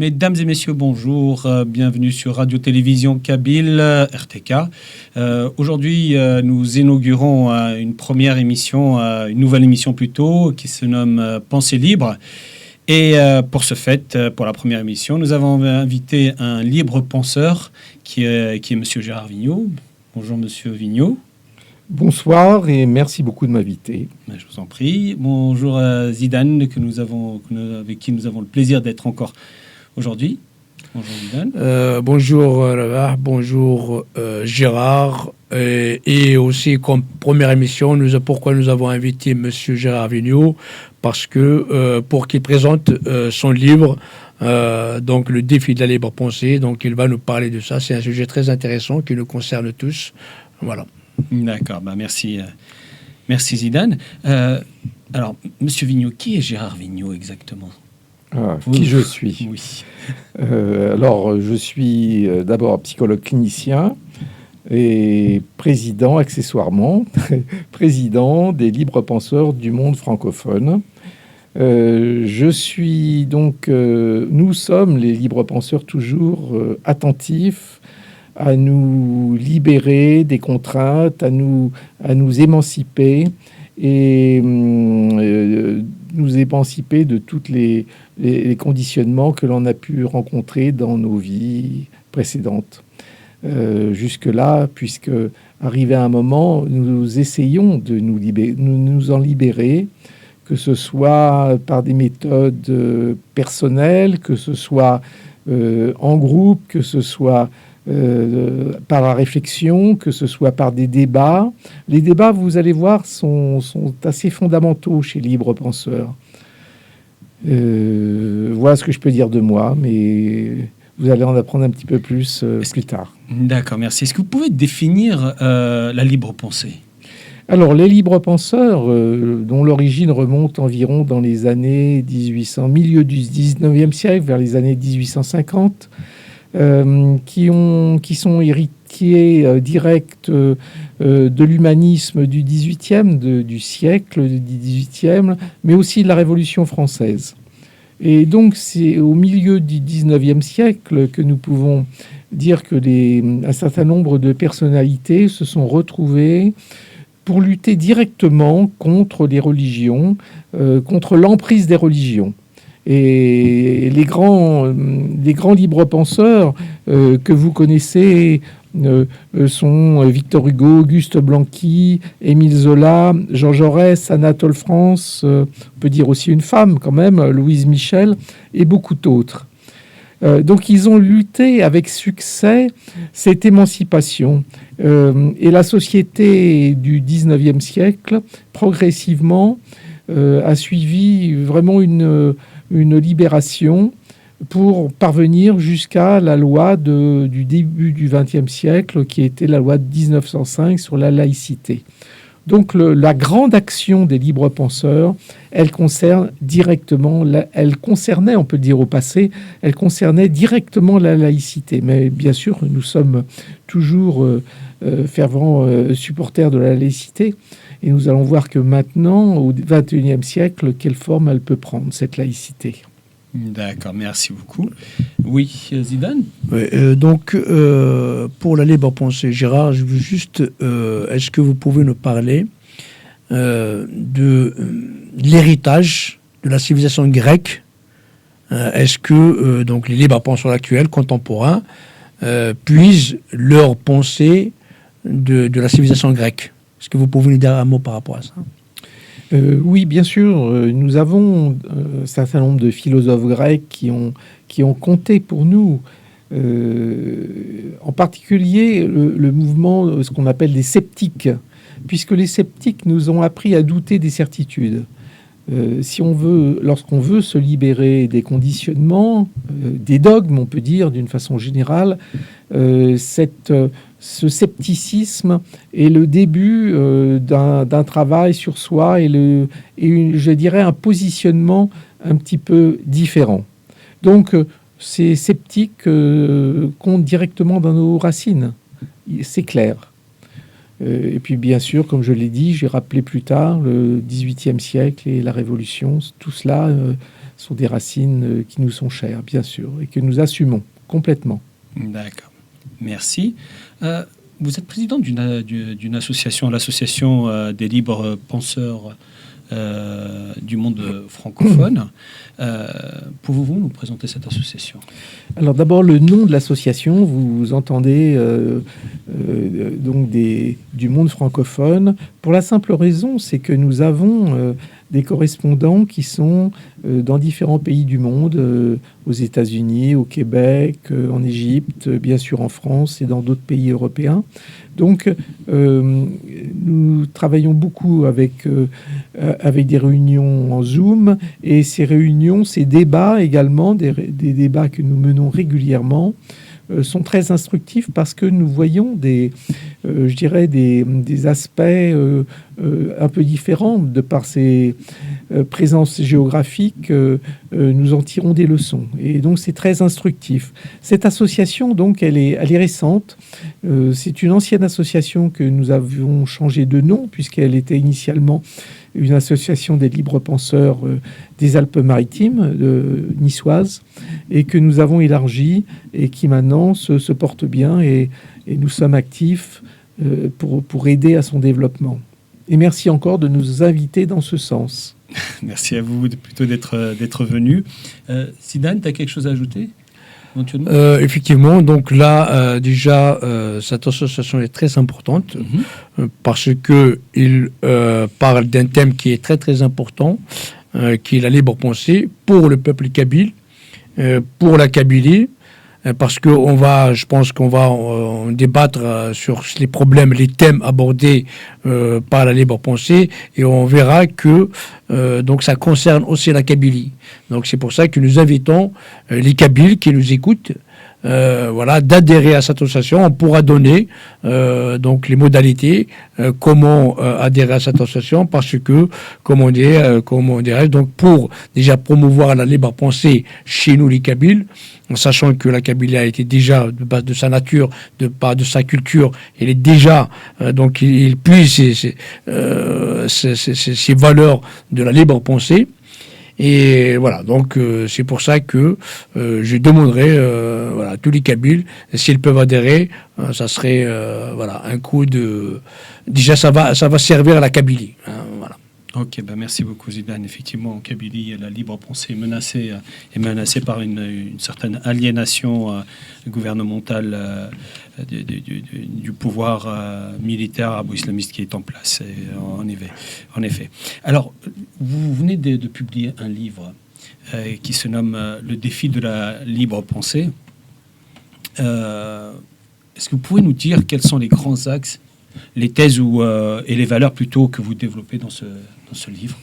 Mesdames et messieurs, bonjour. Bienvenue sur Radio-Télévision Kabyle, RTK. Aujourd'hui, nous inaugurons une première émission, une nouvelle émission plutôt, qui se nomme Pensée libre. Et pour ce fait, pour la première émission, nous avons invité un libre penseur qui est Monsieur Gérard Vigneault. Bonjour Monsieur Vigneault. Bonsoir et merci beaucoup de m'inviter. Je vous en prie. Bonjour Zidane, avec qui nous avons le plaisir d'être encore aujourd'hui. Bonjour Zidane. Bonjour Ravah, bonjour Gérard. Et aussi comme première émission, pourquoi nous avons invité Monsieur Gérard Vigneault, parce que pour qu'il présente son livre, donc le défi de la libre pensée. Donc il va nous parler de ça. C'est un sujet très intéressant qui nous concerne tous. Voilà. D'accord, merci Zidane. Alors, Monsieur Vigneault, qui est Gérard Vigneault exactement ? Qui je suis ? Oui. Alors, je suis d'abord psychologue clinicien et président, accessoirement, président des libres penseurs du monde francophone. Je suis donc, nous sommes les libres penseurs toujours attentifs à nous libérer des contraintes, à nous émanciper et nous émanciper de tous les conditionnements que l'on a pu rencontrer dans nos vies précédentes. Jusque-là, puisque arrivé à un moment, nous essayons de nous en libérer, que ce soit par des méthodes personnelles, que ce soit en groupe, que ce soit par la réflexion, que ce soit par des débats. Les débats, vous allez voir, sont assez fondamentaux chez Libre Penseur. Voilà ce que je peux dire de moi, mais vous allez en apprendre un petit peu plus plus tard. D'accord, merci. Est-ce que vous pouvez définir la libre pensée ? Alors, les libres penseurs, dont l'origine remonte environ dans les années 1800, milieu du 19e siècle, vers les années 1850, qui sont héritiers directs de l'humanisme du XVIIIe, du siècle du XVIIIe, mais aussi de la Révolution française. Et donc, c'est au milieu du XIXe siècle que nous pouvons dire que un certain nombre de personnalités se sont retrouvées pour lutter directement contre les religions, contre l'emprise des religions. Et les grands libres penseurs que vous connaissez sont Victor Hugo, Auguste Blanqui, Émile Zola, Jean Jaurès, Anatole France, on peut dire aussi une femme quand même, Louise Michel, et beaucoup d'autres. Donc ils ont lutté avec succès cette émancipation. Et la société du 19e siècle, progressivement, a suivi vraiment une libération pour parvenir jusqu'à la loi du début du XXe siècle, qui était la loi de 1905 sur la laïcité. Donc la grande action des libres penseurs, elle concernait, on peut le dire au passé, elle concernait directement la laïcité. Mais bien sûr, nous sommes toujours fervents supporters de la laïcité. Et nous allons voir que maintenant, au XXIe siècle, quelle forme elle peut prendre, cette laïcité. D'accord, merci beaucoup. Oui, Zidane ? Donc, pour la libre pensée, Gérard, je veux juste, est-ce que vous pouvez nous parler de l'héritage de la civilisation grecque ? Est-ce que donc les libres penseurs actuels, contemporains, puisent leur pensée de la civilisation grecque ? Est-ce que vous pouvez nous dire un mot par rapport à ça ? Oui, bien sûr. Nous avons un certain nombre de philosophes grecs qui ont compté pour nous. En particulier, le mouvement, ce qu'on appelle des sceptiques, puisque les sceptiques nous ont appris à douter des certitudes. Lorsqu'on veut se libérer des conditionnements, des dogmes, on peut dire d'une façon générale, ce scepticisme est le début d'un travail sur soi et je dirais un positionnement un petit peu différent. Donc, ces sceptiques comptent directement dans nos racines, c'est clair. Et puis, bien sûr, comme je l'ai dit, j'ai rappelé plus tard le XVIIIe siècle et la Révolution. Tout cela sont des racines qui nous sont chères, bien sûr, et que nous assumons complètement. D'accord. Merci. Vous êtes président d'une association, l'association des libres penseurs du monde francophone. Pouvez-vous nous présenter cette association ? Alors d'abord, le nom de l'association, vous entendez donc du monde francophone. Pour la simple raison, c'est que nous avons des correspondants qui sont dans différents pays du monde, aux États-Unis, au Québec, en Égypte, bien sûr en France et dans d'autres pays européens. Donc, nous travaillons beaucoup avec des réunions en Zoom, et ces réunions, ces débats également, des débats que nous menons régulièrement, sont très instructifs parce que nous voyons des aspects un peu différents de par ces présences géographiques. Nous en tirons des leçons, et donc c'est très instructif. Cette association, donc, elle est récente. C'est une ancienne association que nous avions changé de nom, puisqu'elle était initialement une association des libres penseurs des Alpes-Maritimes, niçoises, et que nous avons élargi et qui maintenant se porte bien, et nous sommes actifs pour aider à son développement. Et merci encore de nous inviter dans ce sens. Merci à vous plutôt d'être venu. Zidane, tu as quelque chose à ajouter ? Effectivement, donc là, déjà, cette association est très importante parce qu'il parle d'un thème qui est très très important, qui est la libre pensée pour le peuple kabyle, pour la Kabylie, parce que je pense qu'on va débattre sur les problèmes, les thèmes abordés par la libre pensée, et on verra que donc ça concerne aussi la Kabylie. Donc c'est pour ça que nous invitons les Kabyles qui nous écoutent, d'adhérer à cette association. On pourra donner donc les modalités, comment adhérer à cette association, parce que, comment dirais-je, donc pour déjà promouvoir la libre pensée chez nous les Kabyles, en sachant que la Kabylie a été déjà, de base de sa nature, de sa culture, elle est déjà, donc il puise ces valeurs de la libre pensée. Et voilà, donc c'est pour ça que je demanderai à tous les Kabyles, s'ils peuvent adhérer, ça serait un coup de... Déjà, ça va servir à la Kabylie. Voilà. Ok, merci beaucoup Zidane. Effectivement, en Kabylie, la libre pensée est menacée par une certaine aliénation gouvernementale du pouvoir militaire arabo-islamiste qui est en place. En effet. Alors, vous venez de publier un livre qui se nomme Le défi de la libre pensée. Est-ce que vous pouvez nous dire quels sont les grands axes, les thèses et les valeurs plutôt que vous développez dans ce livre ?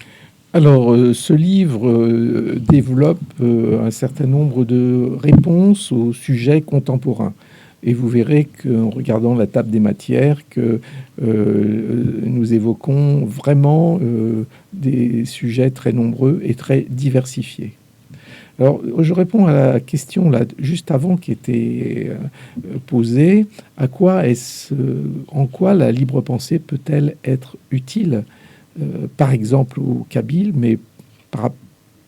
Alors, ce livre développe un certain nombre de réponses aux sujets contemporains. Et vous verrez qu'en regardant la table des matières, que nous évoquons vraiment des sujets très nombreux et très diversifiés. Alors, je réponds à la question là, juste avant qui était posée. En quoi la libre pensée peut-elle être utile, par exemple aux Kabyles, mais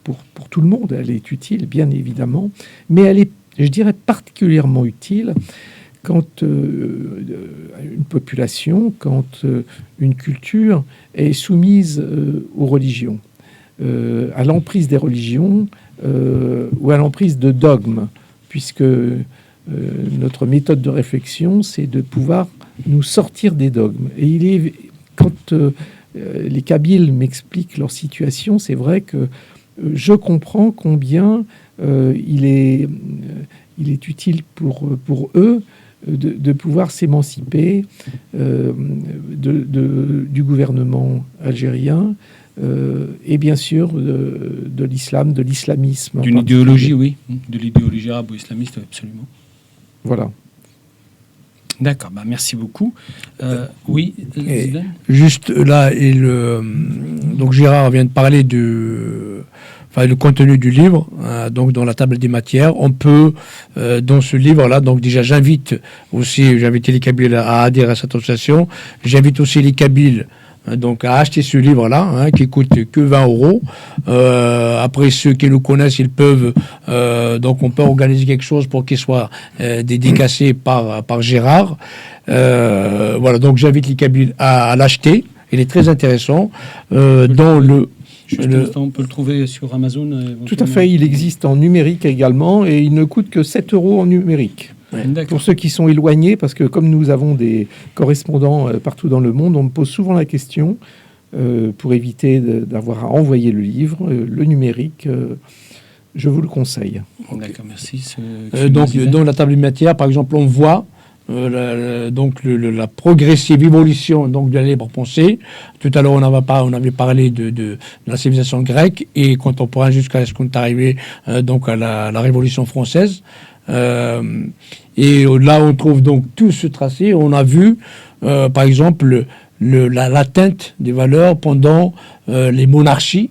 pour tout le monde, elle est utile, bien évidemment, mais elle est, je dirais, particulièrement utile quand une population, quand une culture est soumise aux religions, à l'emprise des religions ou à l'emprise de dogmes, puisque notre méthode de réflexion, c'est de pouvoir nous sortir des dogmes. Et quand les Kabyles m'expliquent leur situation, c'est vrai que je comprends combien il est utile pour eux de pouvoir s'émanciper du gouvernement algérien et bien sûr de l'islam, de l'islamisme. D'une idéologie, oui, de l'idéologie arabo-islamiste, absolument. Voilà. D'accord, merci beaucoup. Oui, juste là, donc Gérard vient de parler le contenu du livre, donc dans la table des matières. On peut, dans ce livre-là, donc déjà j'invite les Kabyles à adhérer à cette association. J'invite aussi les Kabyles donc à acheter ce livre-là, qui coûte que 20 €. Après, ceux qui nous connaissent, ils peuvent, donc on peut organiser quelque chose pour qu'il soit dédicacé par Gérard. Voilà, donc j'invite les Kabyles à l'acheter. Il est très intéressant. On peut le trouver sur Amazon. Tout à fait, il existe en numérique également et il ne coûte que 7 € en numérique. Pour ceux qui sont éloignés, parce que comme nous avons des correspondants partout dans le monde, on me pose souvent la question pour éviter d'avoir à envoyer le livre, le numérique, je vous le conseille. D'accord, merci. Donc dans la table des matières, par exemple, on voit la progressive évolution donc de la libre pensée. Tout à l'heure, on avait parlé de la civilisation grecque et contemporaine jusqu'à ce qu'on est arrivé donc à la Révolution française. Et là, on trouve donc tout ce tracé. On a vu, par exemple, l'atteinte des valeurs pendant les monarchies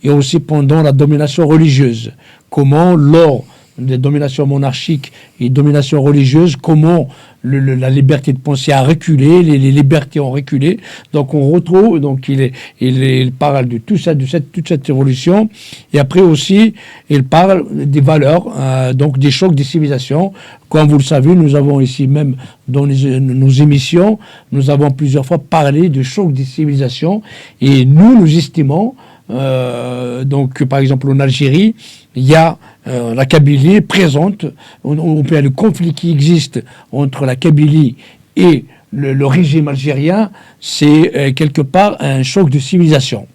et aussi pendant la domination religieuse. Comment, lors des dominations monarchiques et dominations religieuses, comment la liberté de penser a reculé, les libertés ont reculé. Donc on retrouve, donc il parle de tout ça, toute cette évolution. Et après aussi, il parle des valeurs, donc des chocs des civilisations. Comme vous le savez, nous avons ici même dans nos émissions, nous avons plusieurs fois parlé de chocs des civilisations. Et nous estimons, donc par exemple en Algérie, il y a la Kabylie présente, le conflit qui existe entre la Kabylie et le régime algérien, c'est quelque part un choc de civilisation.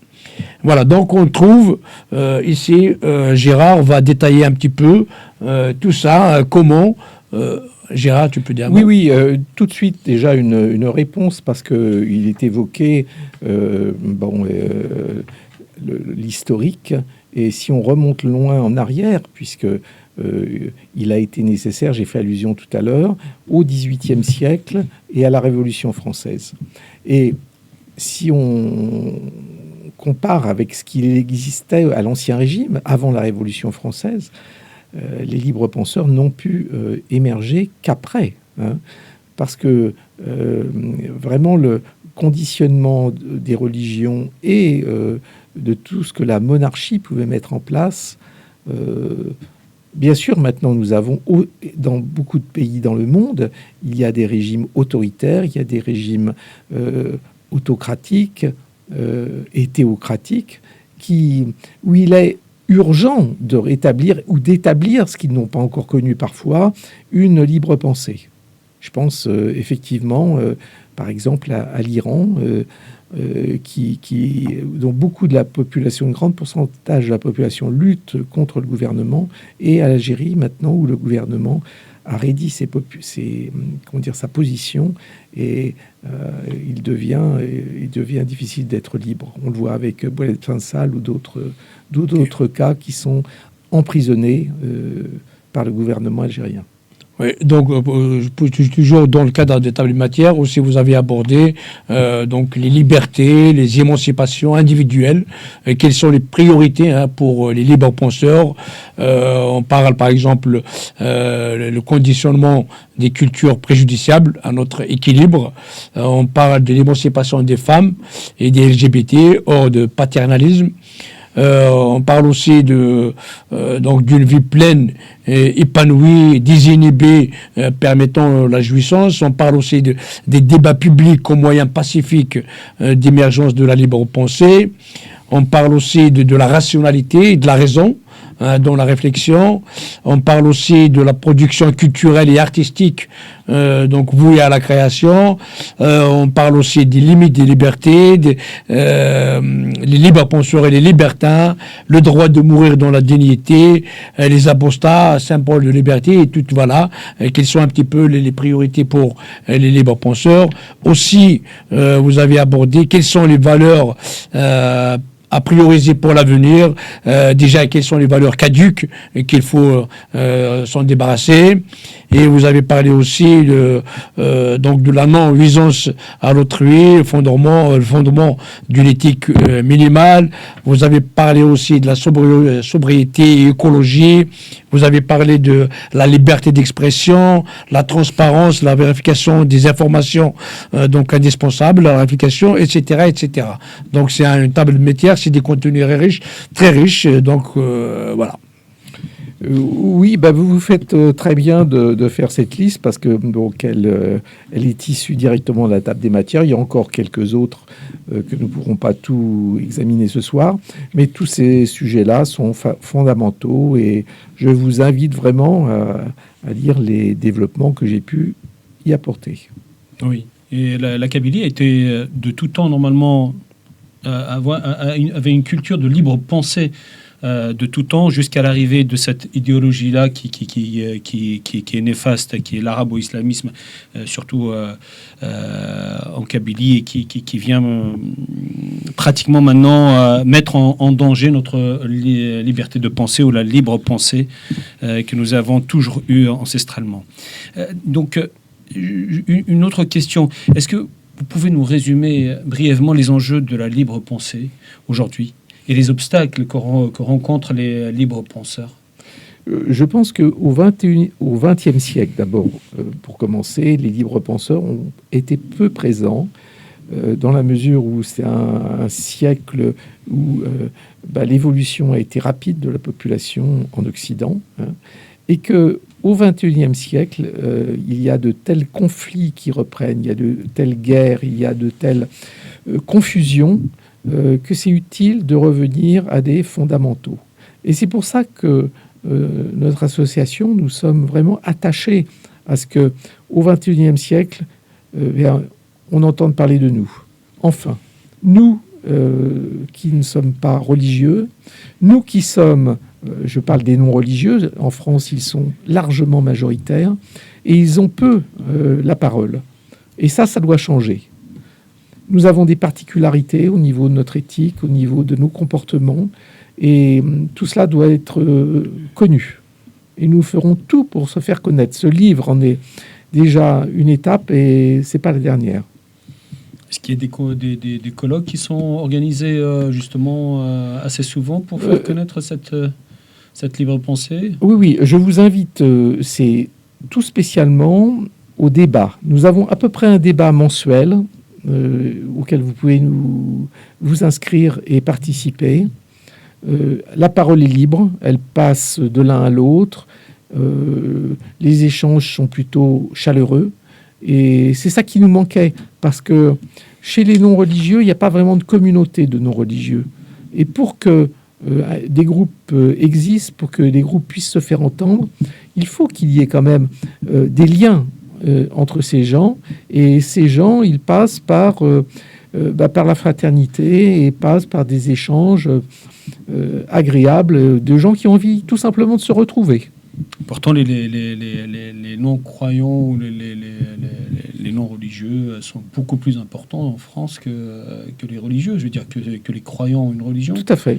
Voilà, donc on trouve ici, Gérard va détailler un petit peu tout ça, comment... Gérard, tu peux dire? Oui, tout de suite déjà une réponse, parce qu'il est évoqué l'historique. Et si on remonte loin en arrière, puisque il a été nécessaire, j'ai fait allusion tout à l'heure, au XVIIIe siècle et à la Révolution française. Et si on compare avec ce qu'il existait à l'Ancien Régime, avant la Révolution française, les libres penseurs n'ont pu émerger qu'après. Parce que vraiment le conditionnement des religions et de tout ce que la monarchie pouvait mettre en place. Bien sûr, maintenant, nous avons, dans beaucoup de pays dans le monde, il y a des régimes autoritaires, il y a des régimes autocratiques et théocratiques, où il est urgent de rétablir ou d'établir, ce qu'ils n'ont pas encore connu parfois, une libre pensée. Je pense effectivement, par exemple, à l'Iran, dont beaucoup de la population, un grand pourcentage de la population lutte contre le gouvernement, et à l'Algérie maintenant où le gouvernement a réduit sa position et il devient difficile d'être libre. On le voit avec Boualed Fensal ou d'autres cas qui sont emprisonnés par le gouvernement algérien. Oui, donc toujours dans le cadre des tables de matière, aussi vous avez abordé donc les libertés, les émancipations individuelles, quelles sont les priorités pour les libres penseurs. On parle par exemple le conditionnement des cultures préjudiciables à notre équilibre. On parle de l'émancipation des femmes et des LGBT hors de paternalisme. On parle aussi donc d'une vie pleine, épanouie, désinhibée, permettant la jouissance. On parle aussi des débats publics comme moyen pacifique d'émergence de la libre pensée. On parle aussi de la rationalité et de la raison dans la réflexion. On parle aussi de la production culturelle et artistique, donc vouée à la création. On parle aussi des limites des libertés, les libres penseurs et les libertins, le droit de mourir dans la dignité, les apostats, symbole de liberté, et tout, voilà, quelles sont un petit peu les priorités pour les libres penseurs. Aussi, vous avez abordé quelles sont les valeurs à prioriser pour l'avenir. Déjà, quelles sont les valeurs caduques et qu'il faut s'en débarrasser. Et vous avez parlé aussi donc de la non-nuisance à l'autrui, le fondement d'une éthique minimale. Vous avez parlé aussi de la sobriété et écologie. Vous avez parlé de la liberté d'expression, la transparence, la vérification des informations donc indispensables, la vérification, etc., etc. Donc c'est une table de métier, c'est des contenus très riches. Donc voilà. Oui, vous faites très bien de faire cette liste parce que donc elle est issue directement de la table des matières. Il y a encore quelques autres que nous ne pourrons pas tout examiner ce soir, mais tous ces sujets-là sont fondamentaux et je vous invite vraiment à lire les développements que j'ai pu y apporter. Oui, et la Kabylie a été de tout temps normalement avait une culture de libre pensée. De tout temps jusqu'à l'arrivée de cette idéologie-là qui est néfaste, qui est l'arabo-islamisme, surtout en Kabylie, et qui vient pratiquement maintenant mettre en danger notre liberté de pensée ou la libre pensée que nous avons toujours eue ancestralement. Donc, une autre question. Est-ce que vous pouvez nous résumer brièvement les enjeux de la libre pensée aujourd'hui et les obstacles que rencontrent les libres penseurs? Je pense qu'au XXe siècle, d'abord, pour commencer, les libres penseurs ont été peu présents dans la mesure où c'est un siècle où l'évolution a été rapide de la population en Occident, et que au XXIe siècle, il y a de tels conflits qui reprennent, il y a de telles guerres, il y a de telles confusions, que c'est utile de revenir à des fondamentaux. Et c'est pour ça que notre association, nous sommes vraiment attachés à ce qu'au XXIe siècle, on entende parler de nous. Enfin, nous qui ne sommes pas religieux, nous qui sommes, je parle des non-religieux, en France ils sont largement majoritaires, et ils ont peu la parole. Et ça doit changer. Nous avons des particularités au niveau de notre éthique, au niveau de nos comportements, et tout cela doit être connu. Et nous ferons tout pour se faire connaître. Ce livre en est déjà une étape, et c'est pas la dernière. Est-ce qu'il y a des colloques qui sont organisés justement assez souvent pour faire connaître cette libre pensée? Oui, je vous invite, c'est tout spécialement au débat. Nous avons à peu près un débat mensuel auquel vous pouvez vous inscrire et participer. La parole est libre, elle passe de l'un à l'autre. Les échanges sont plutôt chaleureux. Et c'est ça qui nous manquait, parce que chez les non-religieux, il n'y a pas vraiment de communauté de non-religieux. Et pour que des groupes existent, pour que des groupes puissent se faire entendre, il faut qu'il y ait quand même des liens entre ces gens. Et ces gens, ils passent par la fraternité et passent par des échanges agréables de gens qui ont envie tout simplement de se retrouver. Pourtant, les non-croyants ou les non-religieux sont beaucoup plus importants en France que les religieux. Je veux dire que les croyants ont une religion. Tout à fait.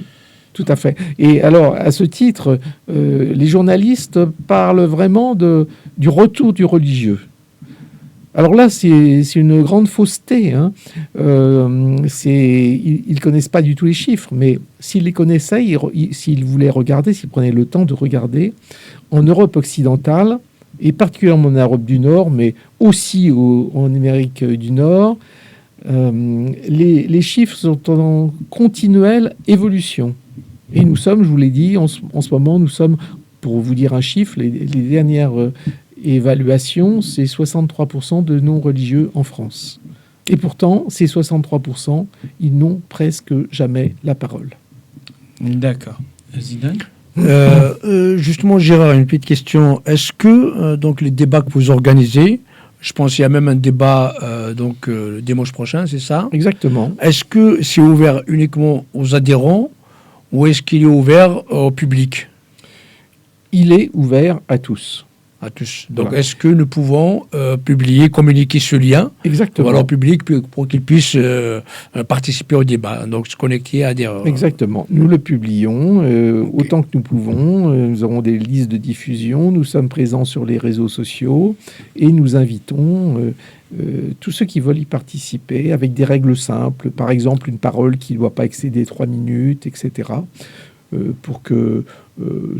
Tout à fait. Et alors, à ce titre, les journalistes parlent vraiment du retour du religieux. Alors là, c'est une grande fausseté. Ils ne connaissent pas du tout les chiffres, mais s'ils les connaissaient, s'ils voulaient regarder, s'ils prenaient le temps de regarder, en Europe occidentale, et particulièrement en Europe du Nord, mais aussi en Amérique du Nord, les chiffres sont en continuelle évolution. Et nous sommes, je vous l'ai dit, en ce moment, nous sommes, pour vous dire un chiffre, les dernières évaluations, c'est 63% de non-religieux en France. Et pourtant, ces 63%, ils n'ont presque jamais la parole. D'accord. Zidane ? Justement, Gérard, une petite question. Est-ce que donc les débats que vous organisez, je pense qu'il y a même un débat le dimanche prochain, c'est ça ? Exactement. Est-ce que c'est ouvert uniquement aux adhérents ou est-ce qu'il est ouvert au public ? Il est ouvert à tous. À tous. Donc, Voilà. est-ce que nous pouvons communiquer ce lien Exactement. au public pour qu'il puisse participer au débat, donc se connecter à des... Exactement. Nous le publions autant que nous pouvons. Nous avons des listes de diffusion. Nous sommes présents sur les réseaux sociaux et nous invitons tous ceux qui veulent y participer avec des règles simples. Par exemple, une parole qui ne doit pas excéder 3 minutes, etc. Pour que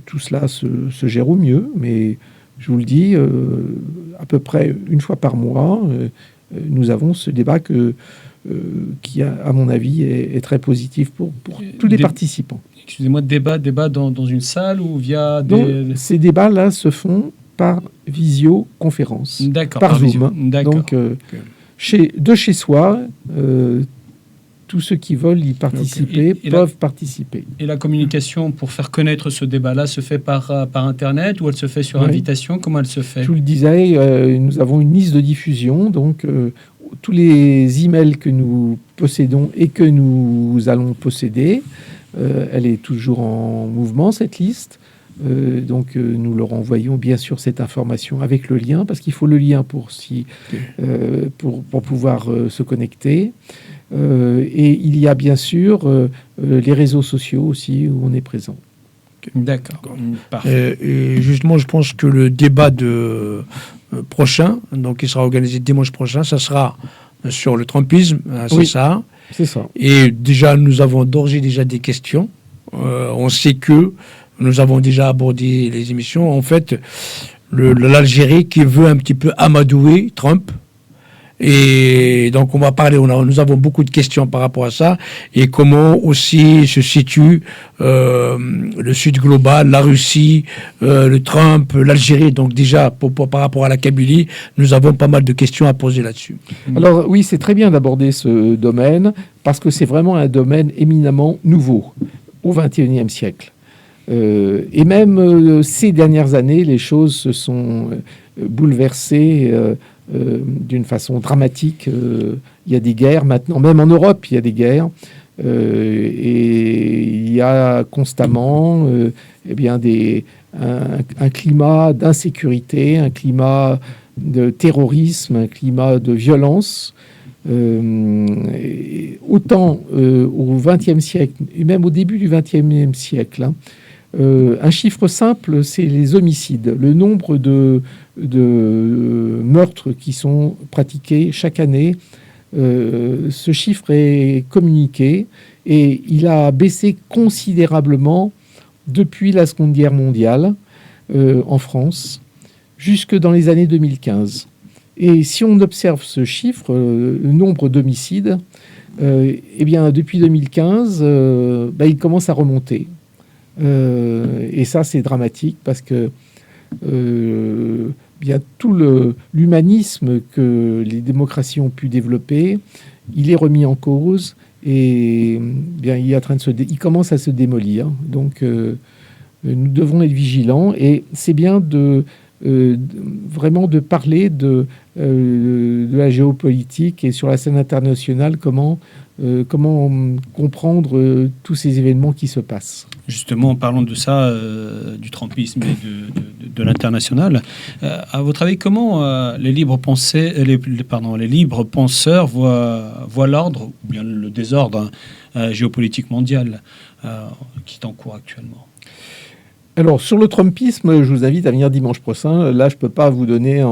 tout cela se gère au mieux. Mais je vous le dis, à peu près une fois par mois, nous avons ce débat qui, à mon avis, est très positif pour tous les participants. Excusez-moi, débat dans une salle ou via Donc, des... ces débats-là se font par visioconférence, D'accord, par Zoom. visio. D'accord. Donc, de chez soi, tous ceux qui veulent y participer peuvent participer. Et la communication pour faire connaître ce débat-là se fait par Internet ou elle se fait sur invitation? Comment elle se fait? Je vous le disais, nous avons une liste de diffusion, donc tous les emails que nous possédons et que nous allons posséder, elle est toujours en mouvement, cette liste. Donc nous leur envoyons bien sûr cette information avec le lien, parce qu'il faut le lien pour pouvoir se connecter. Et il y a bien sûr les réseaux sociaux aussi où on est présent. D'accord. Parfait. Et justement, je pense que le débat prochain, donc qui sera organisé dimanche prochain, ça sera sur le trumpisme, c'est ça. C'est ça. Et déjà, nous avons d'ores et déjà des questions. On sait que nous avons déjà abordé les émissions. En fait, l'Algérie qui veut un petit peu amadouer Trump. Et donc, on va parler, nous avons beaucoup de questions par rapport à ça, et comment aussi se situe le Sud global, la Russie, le Trump, l'Algérie. Donc déjà, par rapport à la Kabylie, nous avons pas mal de questions à poser là-dessus. Alors oui, c'est très bien d'aborder ce domaine, parce que c'est vraiment un domaine éminemment nouveau au XXIe siècle. Et même ces dernières années, les choses se sont bouleversées d'une façon dramatique. Il y a des guerres maintenant, même en Europe, il y a des guerres. Et il y a constamment un climat d'insécurité, un climat de terrorisme, un climat de violence. Autant au XXe siècle, et même au début du XXe siècle, un chiffre simple, c'est les homicides. Le nombre de meurtres qui sont pratiqués chaque année, ce chiffre est communiqué et il a baissé considérablement depuis la Seconde Guerre mondiale en France, jusque dans les années 2015. Et si on observe ce chiffre, le nombre d'homicides, depuis 2015, il commence à remonter. Et ça, c'est dramatique parce que tout l'humanisme que les démocraties ont pu développer, il est remis en cause et il commence à se démolir. Donc, nous devons être vigilants et c'est bien vraiment de parler de la géopolitique et sur la scène internationale, comment comprendre tous ces événements qui se passent. Justement, en parlant de ça, du trumpisme et de l'international, à votre avis, comment les libres penseurs voient l'ordre ou bien le désordre géopolitique mondial qui est en cours actuellement? Alors, sur le trumpisme, je vous invite à venir dimanche prochain. Là, je ne peux pas vous donner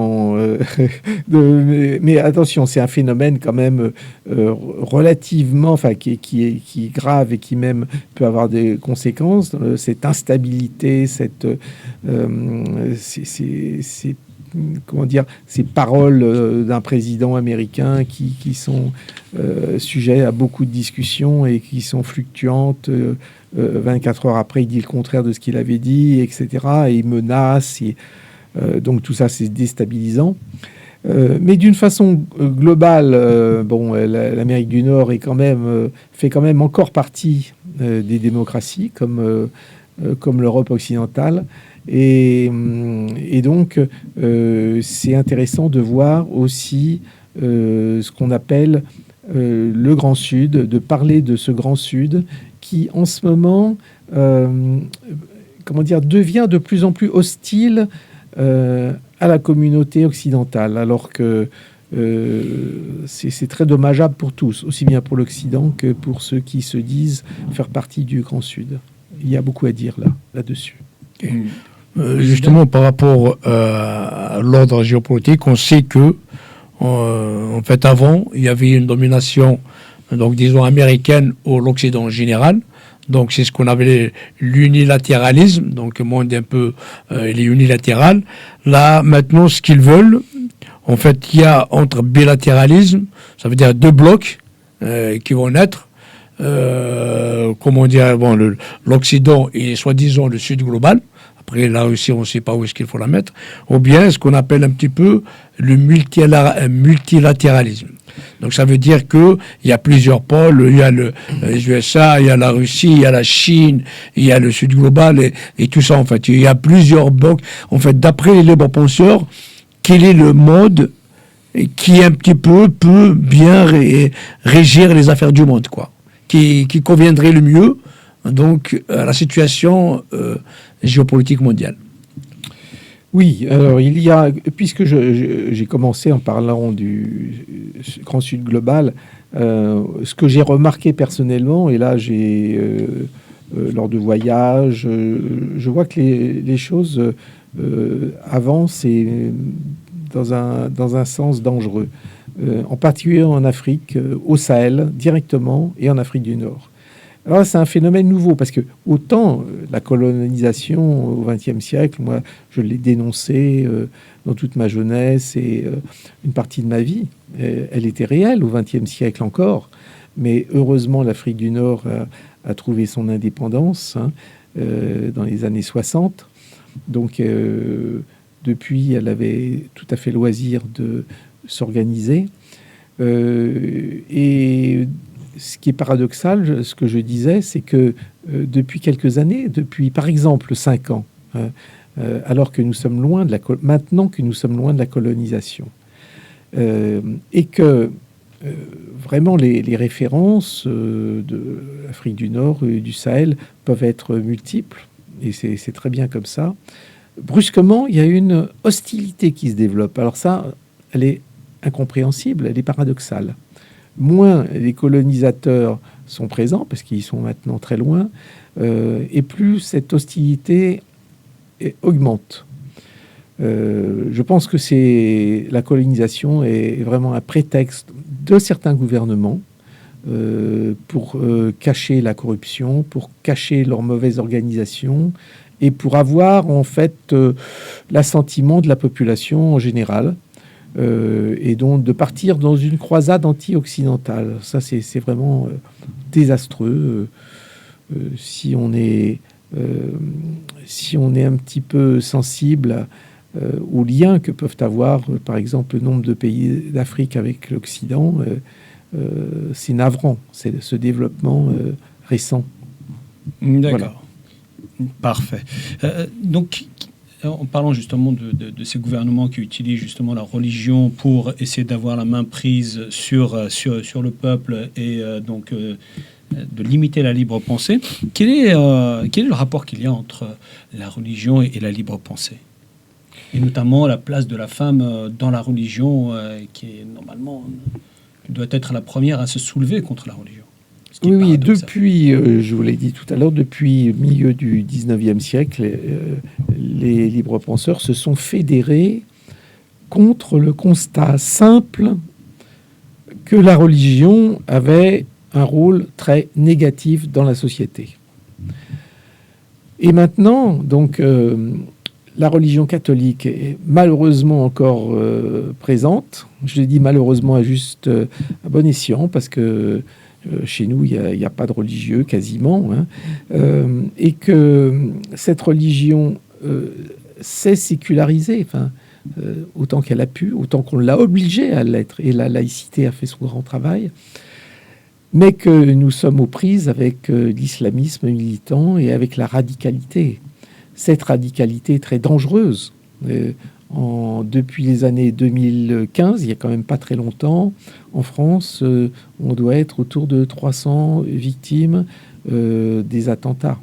mais attention, c'est un phénomène quand même relativement, qui est grave et qui même peut avoir des conséquences. Cette instabilité, ces paroles d'un président américain qui sont sujets à beaucoup de discussions et qui sont fluctuantes. 24 heures après, il dit le contraire de ce qu'il avait dit, etc. Et il menace. Donc tout ça, c'est déstabilisant. Mais d'une façon globale, l'Amérique du Nord fait quand même encore partie des démocraties, comme l'Europe occidentale. Et donc, c'est intéressant de voir aussi ce qu'on appelle le Grand Sud, de parler de ce Grand Sud qui, en ce moment, devient de plus en plus hostile à la communauté occidentale, alors que c'est très dommageable pour tous, aussi bien pour l'Occident que pour ceux qui se disent faire partie du Grand Sud. Il y a beaucoup à dire là-dessus. Justement, par rapport à l'ordre géopolitique, on sait que, en fait, avant, il y avait une domination, donc disons américaine ou l'Occident en général. Donc c'est ce qu'on appelait l'unilatéralisme. Donc le monde un peu, il est unilatéral. Là, maintenant, ce qu'ils veulent, en fait, il y a entre bilatéralisme, ça veut dire deux blocs qui vont naître. Comment dire, bon, l'Occident et soi-disant le Sud global. Après, la Russie, on ne sait pas où est-ce qu'il faut la mettre. Ou bien ce qu'on appelle un petit peu le multilatéralisme. Donc ça veut dire qu'il y a plusieurs pôles. Il y a les USA, il y a la Russie, il y a la Chine, il y a le Sud global et tout ça, en fait. Il y a plusieurs blocs. En fait, d'après les libres penseurs, quel est le mode qui un petit peu peut bien régir les affaires du monde, quoi, qui conviendrait le mieux donc à la situation géopolitique mondiale. Oui, alors il y a, puisque j'ai commencé en parlant du Grand Sud global, ce que j'ai remarqué personnellement, et là j'ai lors de voyages, je vois que les choses avancent et dans un sens dangereux, en particulier en Afrique, au Sahel directement et en Afrique du Nord. Alors c'est un phénomène nouveau parce que autant la colonisation au XXe siècle, moi je l'ai dénoncé dans toute ma jeunesse et une partie de ma vie, elle était réelle au XXe siècle encore, mais heureusement l'Afrique du Nord a trouvé son indépendance dans les années 60, donc depuis elle avait tout à fait loisir de s'organiser et ce qui est paradoxal, ce que je disais, c'est que depuis quelques années, depuis par exemple 5 ans, alors que nous sommes loin de maintenant que nous sommes loin de la colonisation, et que vraiment les références de l'Afrique du Nord et du Sahel peuvent être multiples, et c'est très bien comme ça. Brusquement, il y a une hostilité qui se développe. Alors ça, elle est incompréhensible, elle est paradoxale. Moins les colonisateurs sont présents, parce qu'ils sont maintenant très loin, et plus cette hostilité augmente. Je pense que la colonisation est vraiment un prétexte de certains gouvernements pour cacher la corruption, pour cacher leur mauvaise organisation, et pour avoir en fait l'assentiment de la population en général. Et donc de partir dans une croisade anti-occidentale. Ça, c'est vraiment désastreux. Si on est un petit peu sensible aux liens que peuvent avoir, par exemple, le nombre de pays d'Afrique avec l'Occident, c'est navrant, c'est ce développement récent. D'accord. Voilà. Parfait. Donc, en parlant justement de ces gouvernements qui utilisent justement la religion pour essayer d'avoir la main prise sur le peuple et donc de limiter la libre pensée, quel est le rapport qu'il y a entre la religion et la libre pensée? Et notamment la place de la femme dans la religion qui est normalement doit être la première à se soulever contre la religion. Oui, depuis, je vous l'ai dit tout à l'heure, depuis le milieu du 19e siècle, les libres penseurs se sont fédérés contre le constat simple que la religion avait un rôle très négatif dans la société. Et maintenant, donc, la religion catholique est malheureusement encore présente. Je dis malheureusement à bon escient, parce que chez nous, il n'y a pas de religieux quasiment, et que cette religion s'est sécularisée, autant qu'elle a pu, autant qu'on l'a obligée à l'être, et la laïcité a fait son grand travail, mais que nous sommes aux prises avec l'islamisme militant et avec la radicalité. Cette radicalité très dangereuse. Depuis les années 2015, il y a quand même pas très longtemps, en France, on doit être autour de 300 victimes des attentats.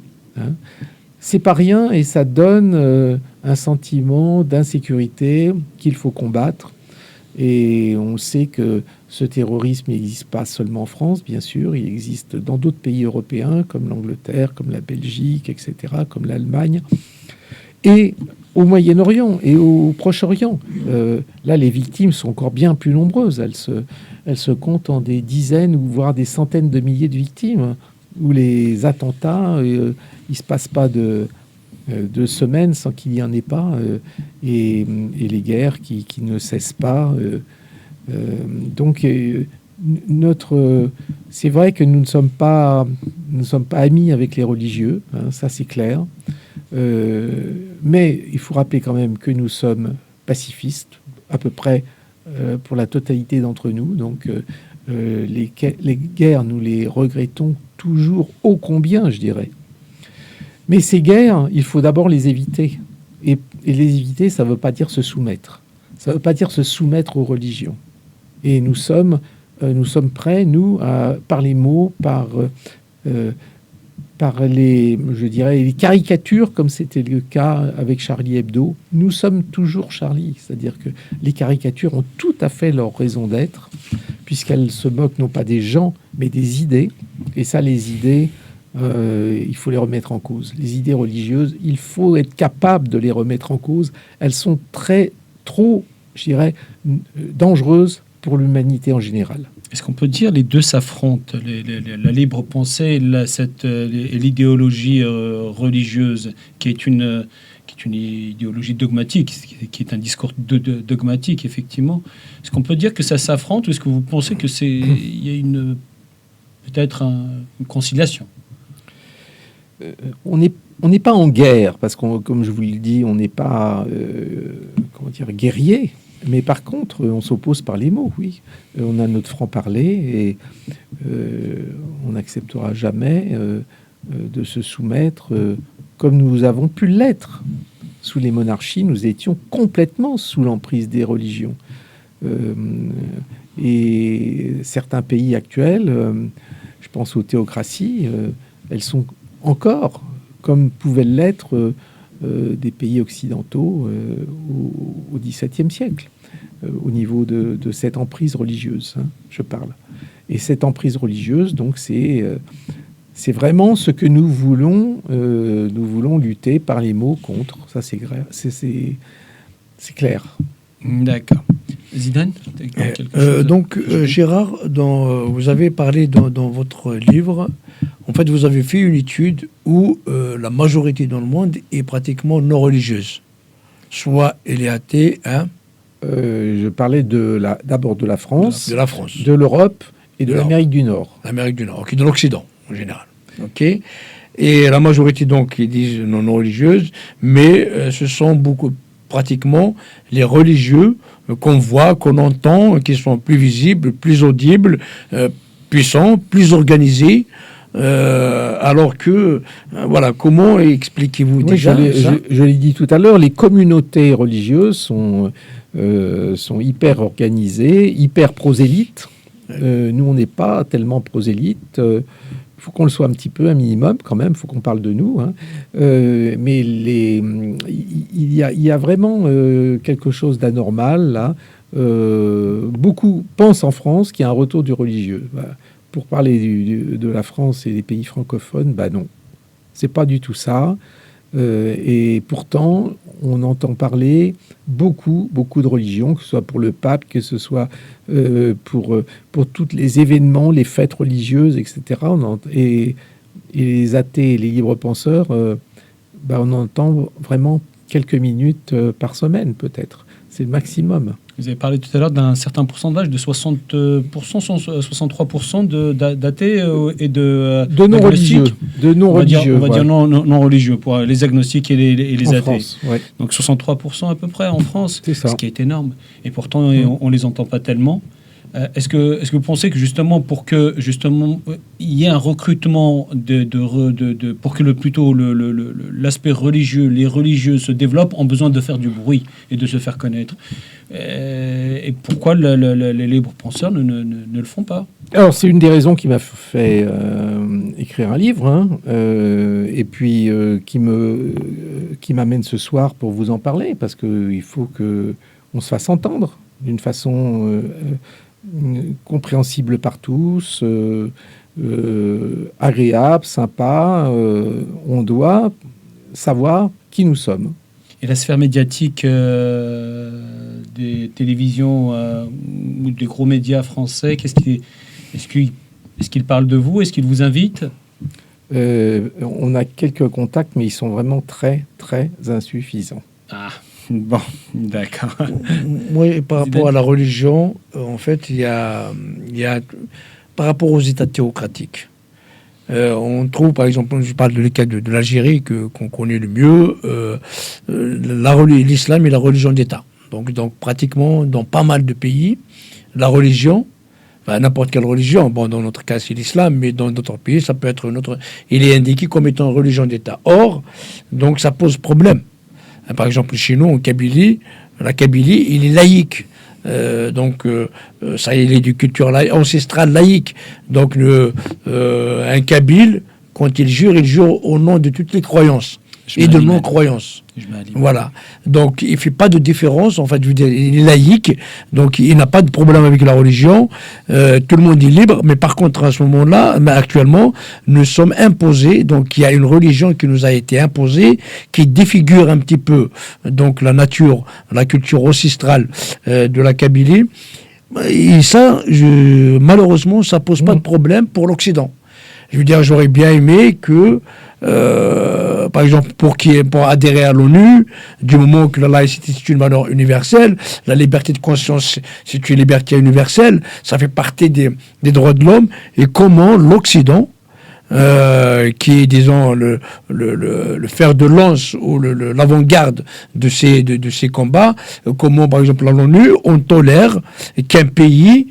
C'est pas rien, et ça donne un sentiment d'insécurité qu'il faut combattre. Et on sait que ce terrorisme n'existe pas seulement en France, bien sûr, il existe dans d'autres pays européens, comme l'Angleterre, comme la Belgique, etc., comme l'Allemagne, et au Moyen-Orient et au Proche-Orient. Là, les victimes sont encore bien plus nombreuses. Elles se comptent en des dizaines ou voire des centaines de milliers de victimes, où les attentats, il ne se passe pas de semaines sans qu'il n'y en ait pas, et les guerres qui ne cessent pas. Donc, c'est vrai que nous ne sommes pas amis avec les religieux, hein, ça c'est clair. Mais il faut rappeler quand même que nous sommes pacifistes, à peu près pour la totalité d'entre nous. Donc, les guerres, nous les regrettons toujours ô combien, je dirais. Mais ces guerres, il faut d'abord les éviter. Et les éviter, ça ne veut pas dire se soumettre. Ça ne veut pas dire se soumettre aux religions. Et nous sommes prêts, nous, par les mots, par les caricatures, comme c'était le cas avec Charlie Hebdo. Nous sommes toujours Charlie. C'est-à-dire que les caricatures ont tout à fait leur raison d'être, puisqu'elles se moquent non pas des gens, mais des idées. Et ça, les idées... il faut les remettre en cause. Les idées religieuses, il faut être capable de les remettre en cause. Elles sont trop, je dirais, dangereuses pour l'humanité en général. Est-ce qu'on peut dire les deux s'affrontent, la libre pensée et l'idéologie religieuse, qui est une idéologie dogmatique, qui est un discours dogmatique, effectivement. Est-ce qu'on peut dire que ça s'affronte, ou est-ce que vous pensez que il y a peut-être une conciliation? On n'est pas en guerre, parce qu'on, comme je vous l'ai dit, on n'est pas guerrier. Mais par contre, on s'oppose par les mots, oui. On a notre franc-parler et on n'acceptera jamais de se soumettre comme nous avons pu l'être. Sous les monarchies, nous étions complètement sous l'emprise des religions. Et certains pays actuels, je pense aux théocraties, elles sont encore, comme pouvaient l'être des pays occidentaux au XVIIe siècle, au niveau de cette emprise religieuse, hein, je parle. Et cette emprise religieuse, donc, c'est vraiment ce que nous voulons lutter par les mots contre. Ça, c'est clair. D'accord. Zidane, Gérard, vous avez parlé dans votre livre, en fait, vous avez fait une étude où la majorité dans le monde est pratiquement non religieuse. Soit elle est athée, hein. Je parlais d'abord de la France, de l'Europe et de l'Amérique du Nord. L'Amérique du Nord, qui est de l'Occident en général. Ok. Et la majorité donc ils disent non religieuses, mais ce sont pratiquement les religieux qu'on voit, qu'on entend, qui sont plus visibles, plus audibles, puissants, plus organisés. Alors que, voilà, comment expliquez-vous déjà ça ? Je l'ai dit tout à l'heure, les communautés religieuses sont hyper organisées, hyper prosélytes. Nous, on n'est pas tellement prosélytes. Il faut qu'on le soit un petit peu, un minimum quand même. Il faut qu'on parle de nous. Hein. Mais il y a vraiment quelque chose d'anormal là. Beaucoup pensent en France qu'il y a un retour du religieux. Voilà. Pour parler de la France et des pays francophones, non, c'est pas du tout ça. Et pourtant, on entend parler beaucoup de religions, que ce soit pour le pape, que ce soit pour tous les événements, les fêtes religieuses, etc. Et les athées et les libres penseurs, on entend vraiment quelques minutes par semaine, peut-être. C'est le maximum. Vous avez parlé tout à l'heure d'un certain pourcentage de 60%, 63% d'athées et de non-religieux. On va dire non-religieux pour les agnostiques et les athées. France, ouais. Donc 63% à peu près en France, c'est ça. Ce qui est énorme. Et pourtant, on les entend pas tellement. Est-ce que vous pensez que justement pour que il y ait un recrutement pour que l'aspect religieux, les religieux se développent, ont besoin de faire du bruit et de se faire connaître. Et pourquoi les libres penseurs ne le font pas? Alors, c'est une des raisons qui m'a fait écrire un livre, hein, et puis qui m'amène ce soir pour vous en parler, parce qu'il faut qu'on se fasse entendre d'une façon compréhensible par tous, agréable, sympa. On doit savoir qui nous sommes. Et la sphère médiatique des télévisions ou des gros médias français, est-ce qu'ils parlent de vous? Est-ce qu'ils vous invitent? On a quelques contacts, mais ils sont vraiment très, très insuffisants. Ah, bon, d'accord. Moi, par rapport à la religion, en fait, il y a par rapport aux États théocratiques. On trouve, par exemple, je parle de l'état de l'Algérie qu'on connaît le mieux, l'islam est la religion d'État. Donc, pratiquement, dans pas mal de pays, la religion, enfin, n'importe quelle religion, bon, dans notre cas, c'est l'islam, mais dans d'autres pays, ça peut être notre... Il est indiqué comme étant religion d'État. Or, donc, ça pose problème. Par exemple, chez nous, en Kabylie, la Kabylie, il est laïque. Ça, il est de culture ancestrale laïque. Donc, un Kabyle, quand il jure au nom de toutes les croyances et de non-croyances. Voilà. Donc, il ne fait pas de différence. En fait, je veux dire, il est laïque. Donc, il n'a pas de problème avec la religion. Tout le monde est libre. Mais par contre, à ce moment-là, actuellement, nous sommes imposés. Donc, il y a une religion qui nous a été imposée, qui défigure un petit peu donc la nature, la culture ancestrale de la Kabylie. Et ça, malheureusement, ça ne pose pas de problème pour l'Occident. Je veux dire, j'aurais bien aimé que, par exemple, pour adhérer à l'ONU, du moment que la laïcité c'est une valeur universelle, la liberté de conscience c'est une liberté universelle, ça fait partie des droits de l'homme, et comment l'Occident, qui est, disons, le fer de lance ou l'avant-garde de ces combats, comment, par exemple, à l'ONU, on tolère qu'un pays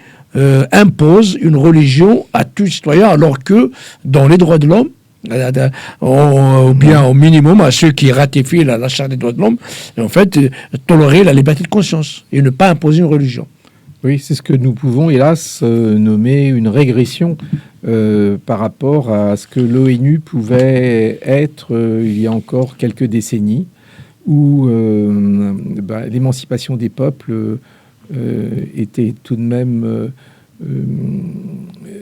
impose une religion à tout citoyen, alors que dans les droits de l'homme, ou bien au minimum à ceux qui ratifient la Charte des droits de l'homme, en fait, tolérer la liberté de conscience et ne pas imposer une religion. Oui, c'est ce que nous pouvons, hélas, nommer une régression par rapport à ce que l'ONU pouvait être il y a encore quelques décennies, où l'émancipation des peuples était tout de même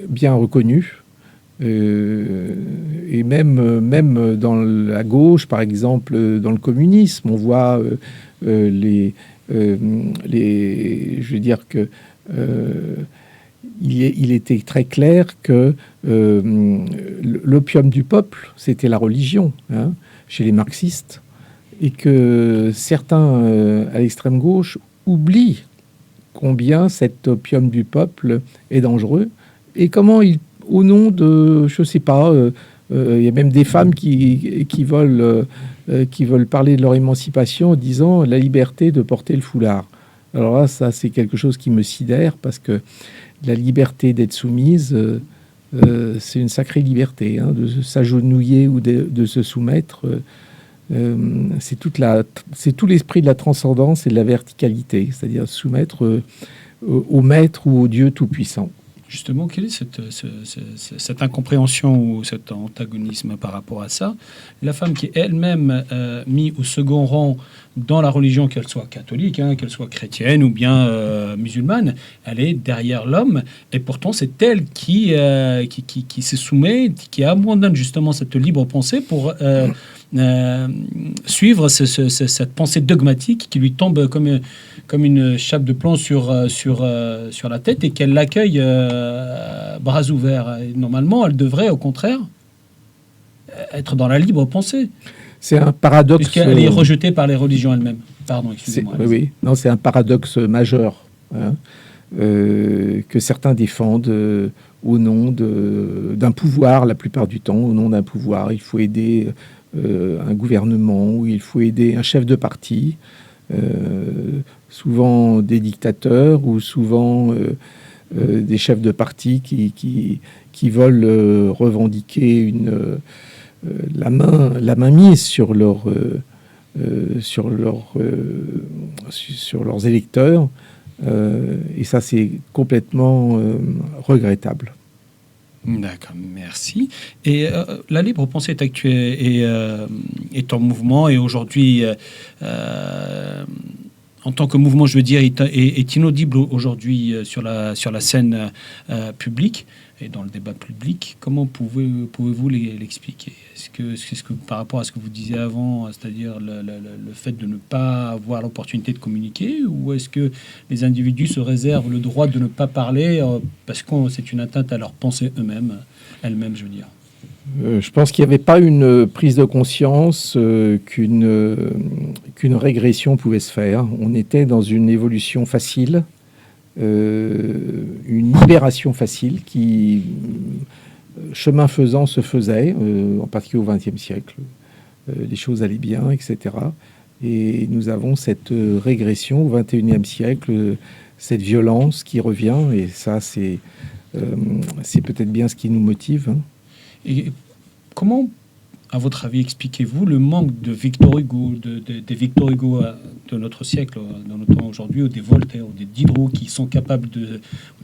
bien reconnue. Et même dans la gauche, par exemple, dans le communisme, on voit je veux dire que il était très clair que l'opium du peuple, c'était la religion, hein, chez les marxistes, et que certains à l'extrême gauche oublient combien cet opium du peuple est dangereux et comment au nom de, je sais pas, il y a même des femmes qui veulent parler de leur émancipation en disant la liberté de porter le foulard. Alors là, ça, c'est quelque chose qui me sidère, parce que la liberté d'être soumise, c'est une sacrée liberté, hein, de s'agenouiller ou de se soumettre. C'est tout l'esprit de la transcendance et de la verticalité, c'est-à-dire soumettre au maître ou au Dieu tout-puissant. Justement, quelle est cette incompréhension ou cet antagonisme par rapport à ça? La femme qui est elle-même mise au second rang dans la religion, qu'elle soit catholique, hein, qu'elle soit chrétienne ou bien musulmane, elle est derrière l'homme, et pourtant c'est elle qui se soumet, qui abandonne justement cette libre pensée pour suivre cette pensée dogmatique qui lui tombe comme une chape de plomb sur la tête, et qu'elle l'accueille bras ouverts. Et normalement, elle devrait au contraire être dans la libre pensée. C'est un paradoxe. Puisqu'elle est rejetée par les religions elles-mêmes. Pardon, excusez-moi. Oui, non, c'est un paradoxe majeur, hein, que certains défendent au nom d'un pouvoir, la plupart du temps, au nom d'un pouvoir. Il faut aider un gouvernement, ou il faut aider un chef de parti, souvent des dictateurs, ou souvent des chefs de parti qui veulent revendiquer la main mise sur leurs électeurs, Et ça, c'est complètement regrettable. D'accord, merci. Et la libre pensée est actuelle est en mouvement et aujourd'hui, en tant que mouvement, je veux dire, est inaudible aujourd'hui sur la scène publique et dans le débat public. Comment pouvez-vous l'expliquer? Est-ce que par rapport à ce que vous disiez avant, c'est-à-dire le fait de ne pas avoir l'opportunité de communiquer, ou est-ce que les individus se réservent le droit de ne pas parler parce que c'est une atteinte à leur pensée elles-mêmes, je veux dire? Je pense qu'il n'y avait pas une prise de conscience qu'une régression pouvait se faire. On était dans une évolution facile, une libération facile qui, chemin faisant, se faisait, en particulier au XXe siècle. Les choses allaient bien, etc. Et nous avons cette régression au XXIe siècle, cette violence qui revient, et ça, c'est peut-être bien ce qui nous motive. Et comment, à votre avis, expliquez-vous le manque de Victor Hugo, des Victor Hugo de notre siècle, dans notre temps aujourd'hui, ou des Voltaire, ou des Diderot, qui sont capables de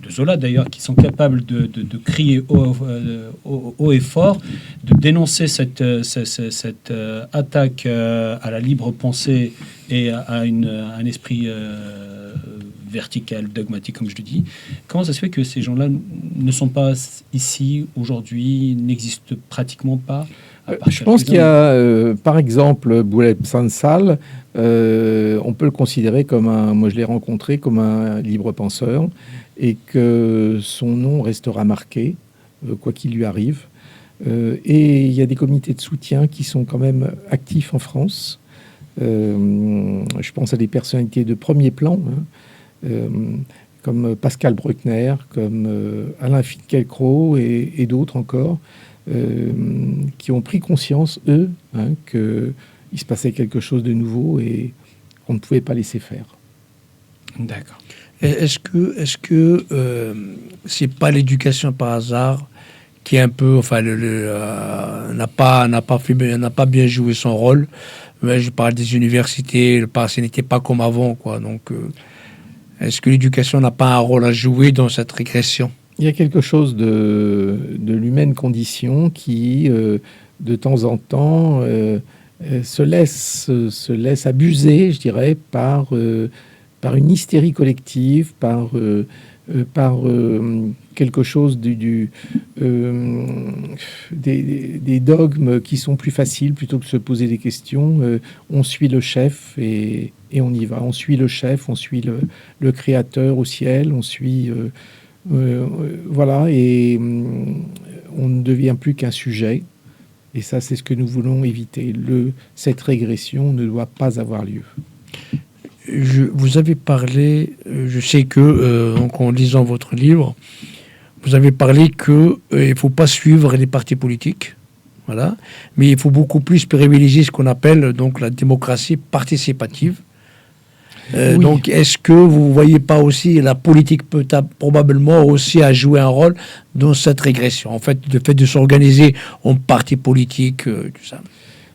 Zola d'ailleurs, qui sont capables de crier haut et fort, de dénoncer cette attaque à la libre pensée et à un esprit vertical, dogmatique, comme je le dis. Comment ça se fait que ces gens-là ne sont pas ici aujourd'hui, n'existent pratiquement pas? Je pense qu'il y a, par exemple, Bouleb Sansal, on peut le considérer comme moi je l'ai rencontré comme un libre penseur, et que son nom restera marqué, quoi qu'il lui arrive. Et il y a des comités de soutien qui sont quand même actifs en France. Je pense à des personnalités de premier plan, comme Pascal Bruckner, comme Alain Finkielkraut et d'autres encore, qui ont pris conscience, eux, qu'il se passait quelque chose de nouveau et qu'on ne pouvait pas laisser faire. D'accord. Est-ce que c'est pas l'éducation par hasard qui est un peu, enfin, n'a pas bien joué son rôle? Mais je parle des universités, le passé n'était pas comme avant, quoi. Donc, est-ce que l'éducation n'a pas un rôle à jouer dans cette régression? Il y a quelque chose de l'humaine condition qui, de temps en temps, se laisse abuser, je dirais, par une hystérie collective, par quelque chose des dogmes qui sont plus faciles plutôt que de se poser des questions. On suit le chef et on y va. On suit le chef, on suit le créateur au ciel, on suit... voilà, et on ne devient plus qu'un sujet. Et ça, c'est ce que nous voulons éviter. Cette régression ne doit pas avoir lieu. Vous avez parlé, je sais que, donc en lisant votre livre, vous avez parlé qu'il ne faut pas suivre les partis politiques, voilà, mais il faut beaucoup plus privilégier ce qu'on appelle donc la démocratie participative. Oui. Donc, est-ce que vous ne voyez pas aussi la politique peut probablement aussi à jouer un rôle dans cette régression, en fait, le fait de s'organiser en parti politique, tout ça?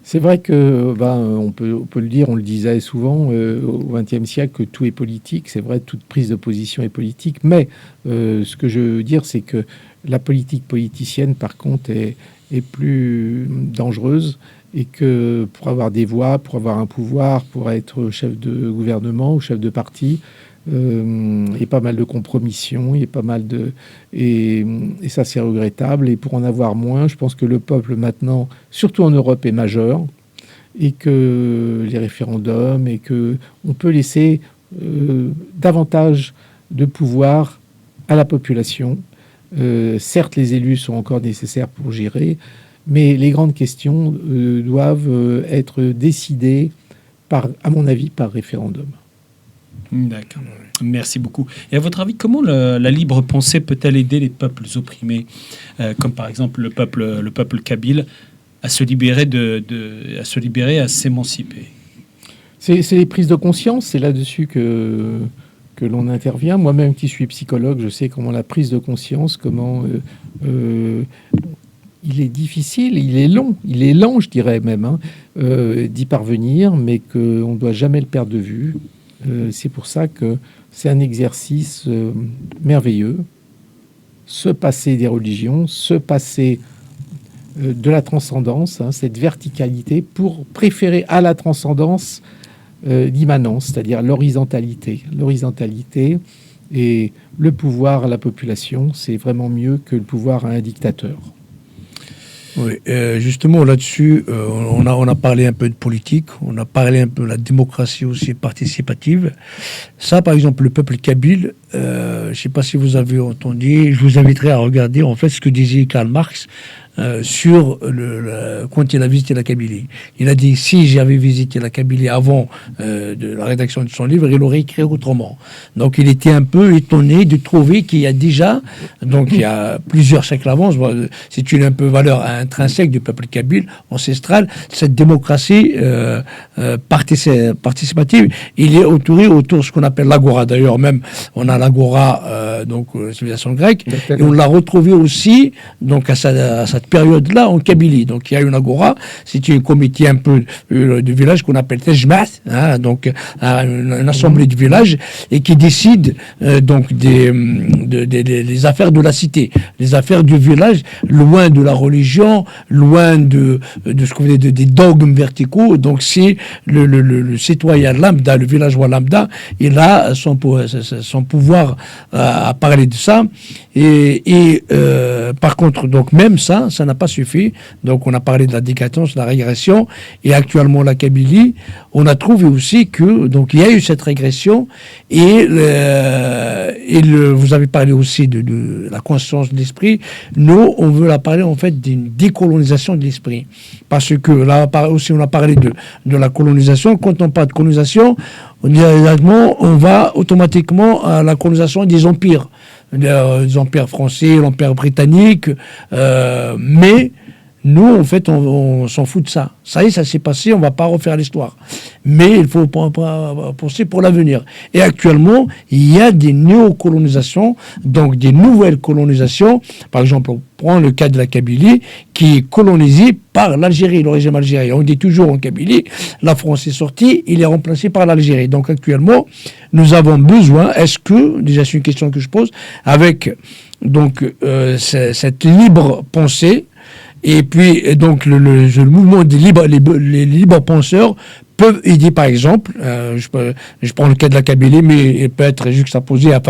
C'est vrai que, on peut le dire, on le disait souvent au XXe siècle, que tout est politique. C'est vrai, toute prise de position est politique. Mais ce que je veux dire, c'est que la politique politicienne, par contre, est plus dangereuse. Et que pour avoir des voix, pour avoir un pouvoir, pour être chef de gouvernement ou chef de parti, il y a pas mal de compromissions, il y a pas mal de... Et ça, c'est regrettable. Et pour en avoir moins, je pense que le peuple, maintenant, surtout en Europe, est majeur. Et que les référendums, et qu'on peut laisser davantage de pouvoir à la population. Certes, les élus sont encore nécessaires pour gérer, mais les grandes questions doivent être décidées, à mon avis, par référendum. D'accord. Merci beaucoup. Et à votre avis, comment la libre pensée peut-elle aider les peuples opprimés, comme par exemple le peuple kabyle, à se libérer, à s'émanciper? C'est les prises de conscience, c'est là-dessus que l'on intervient. Moi-même qui suis psychologue, je sais comment la prise de conscience, comment... il est difficile, il est lent, je dirais même, d'y parvenir, mais qu'on ne doit jamais le perdre de vue. C'est pour ça que c'est un exercice merveilleux. Se passer des religions, se passer de la transcendance, cette verticalité, pour préférer à la transcendance l'immanence, c'est-à-dire l'horizontalité. L'horizontalité et le pouvoir à la population, c'est vraiment mieux que le pouvoir à un dictateur. Oui, justement là-dessus, on a parlé un peu de politique, on a parlé un peu de la démocratie aussi participative. Ça, par exemple, le peuple kabyle, je ne sais pas si vous avez entendu, je vous inviterai à regarder en fait ce que disait Karl Marx quand il a visité la Kabylie. Il a dit, si j'avais visité la Kabylie avant de la rédaction de son livre, il aurait écrit autrement. Donc il était un peu étonné de trouver qu'il y a déjà, donc il y a plusieurs siècles avant, c'est une un peu valeur intrinsèque du peuple kabyle, ancestral, cette démocratie participative. Il est entouré autour de ce qu'on appelle l'agora. D'ailleurs, même, on a l'agora, donc la civilisation grecque, et on l'a retrouvé aussi, donc à cette période-là en Kabylie. Donc il y a une agora, c'est un comité un peu de village qu'on appelle Tejmat, donc une assemblée de village, et qui décide donc des affaires de la cité, les affaires du village, loin de la religion, loin de ce qu'on veut dire des dogmes verticaux. Donc c'est le citoyen lambda, le villageois lambda, il a son pouvoir à parler de ça. Et par contre, donc même ça n'a pas suffi. Donc on a parlé de la décadence, de la régression, et actuellement la Kabylie, on a trouvé aussi que donc il y a eu cette régression, et vous avez parlé aussi de la conscience de l'esprit. Nous, on veut la parler en fait d'une décolonisation de l'esprit, parce que là aussi on a parlé de la colonisation. Quand on parle de colonisation, on va automatiquement à la colonisation des empires. Les empires français, l'empire britannique, mais nous, en fait, on s'en fout de ça. Ça y est, ça s'est passé, on ne va pas refaire l'histoire. Mais il faut penser pour l'avenir. Et actuellement, il y a des néocolonisations, donc des nouvelles colonisations. Par exemple, on prend le cas de la Kabylie, qui est colonisée par l'Algérie, le régime algérien. On dit toujours en Kabylie, la France est sortie, il est remplacé par l'Algérie. Donc actuellement, nous avons besoin, déjà c'est une question que je pose, avec donc cette libre pensée, et puis donc le mouvement des les libres penseurs peuvent aider, par exemple, je prends le cas de la Kabylie, mais il peut être juxtaposé à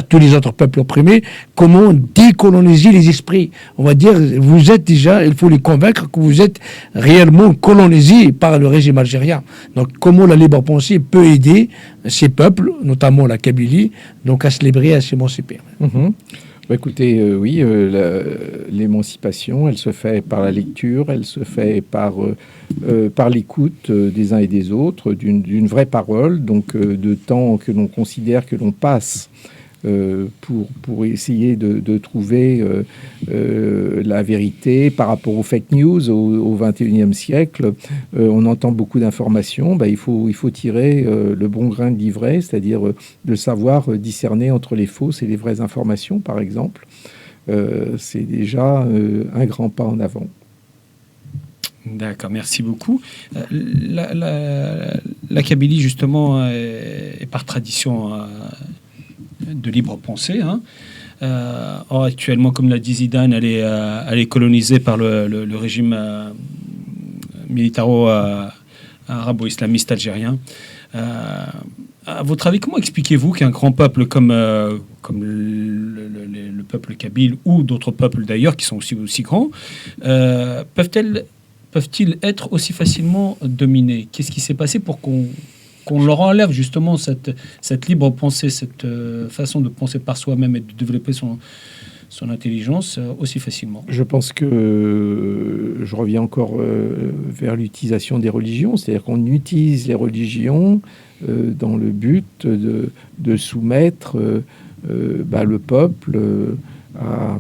tous les autres peuples opprimés, comment décoloniser les esprits. On va dire, vous êtes déjà, il faut les convaincre que vous êtes réellement colonisés par le régime algérien. Donc comment la libre pensée peut aider ces peuples, notamment la Kabylie, donc à se libérer, à s'émanciper. Mm-hmm. Écoutez, oui, l'émancipation, elle se fait par la lecture, elle se fait par l'écoute des uns et des autres, d'une vraie parole, donc de temps que l'on considère que l'on passe pour essayer de trouver la vérité par rapport aux fake news au XXIe siècle. On entend beaucoup d'informations. Il faut tirer le bon grain de livret, c'est-à-dire de savoir discerner entre les fausses et les vraies informations, par exemple. C'est déjà un grand pas en avant. D'accord, merci beaucoup. La Kabylie, justement, est par tradition de libre pensée. Or, actuellement, comme l'a dit Zidane, elle est colonisée par le régime militaro-arabo-islamiste algérien. À votre avis, comment expliquez-vous qu'un grand peuple comme le peuple kabyle, ou d'autres peuples d'ailleurs qui sont aussi grands, peuvent-ils être aussi facilement dominés? Qu'est-ce qui s'est passé pour qu'on leur enlève justement cette libre pensée, cette façon de penser par soi-même et de développer son intelligence aussi facilement? Je pense que je reviens encore vers l'utilisation des religions, c'est-à-dire qu'on utilise les religions dans le but de soumettre le peuple à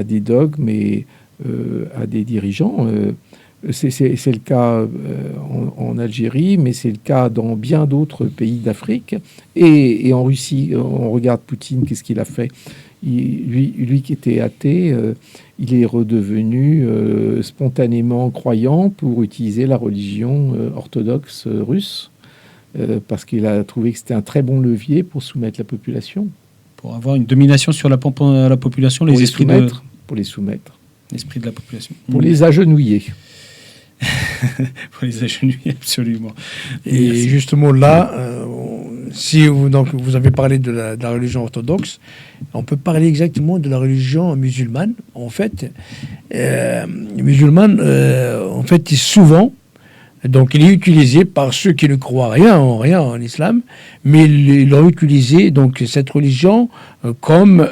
des dogmes et à des dirigeants. C'est le cas en Algérie, mais c'est le cas dans bien d'autres pays d'Afrique. Et en Russie, on regarde Poutine, qu'est-ce qu'il a fait? Lui qui était athée, il est redevenu spontanément croyant pour utiliser la religion orthodoxe russe. parce qu'il a trouvé que c'était un très bon levier pour soumettre la population. Pour avoir une domination sur la population, les esprits pour les soumettre. L'esprit de la population. Pour les agenouiller. Pour les agenouiller, absolument. Et merci. justement là, si vous avez parlé de la religion orthodoxe, on peut parler exactement de la religion musulmane. En fait, musulmane, en fait, souvent, donc il est utilisé par ceux qui ne croient rien en islam, mais ils l'ont utilisé, donc cette religion, comme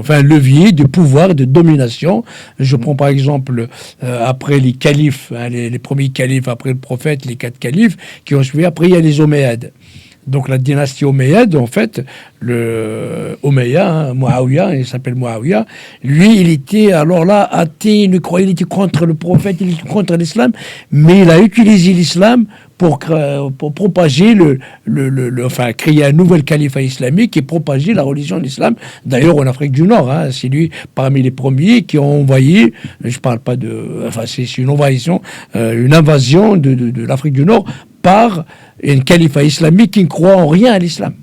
levier de pouvoir, de domination. Je prends par exemple, après les califes, les premiers califes, après le prophète, les 4 califes qui ont suivi, après il y a les Omeyyades. Donc la dynastie Omeyyade, en fait, le Omeya, Muawiyah, il s'appelle Muawiyah, lui, il était alors là athée, il était contre le prophète, il était contre l'islam, mais il a utilisé l'islam pour propager créer un nouvel califat islamique et propager la religion de l'islam. D'ailleurs, en Afrique du Nord, c'est lui parmi les premiers qui ont envoyé, je parle pas c'est une invasion de l'Afrique du Nord par un califat islamique qui ne croit en rien à l'islam.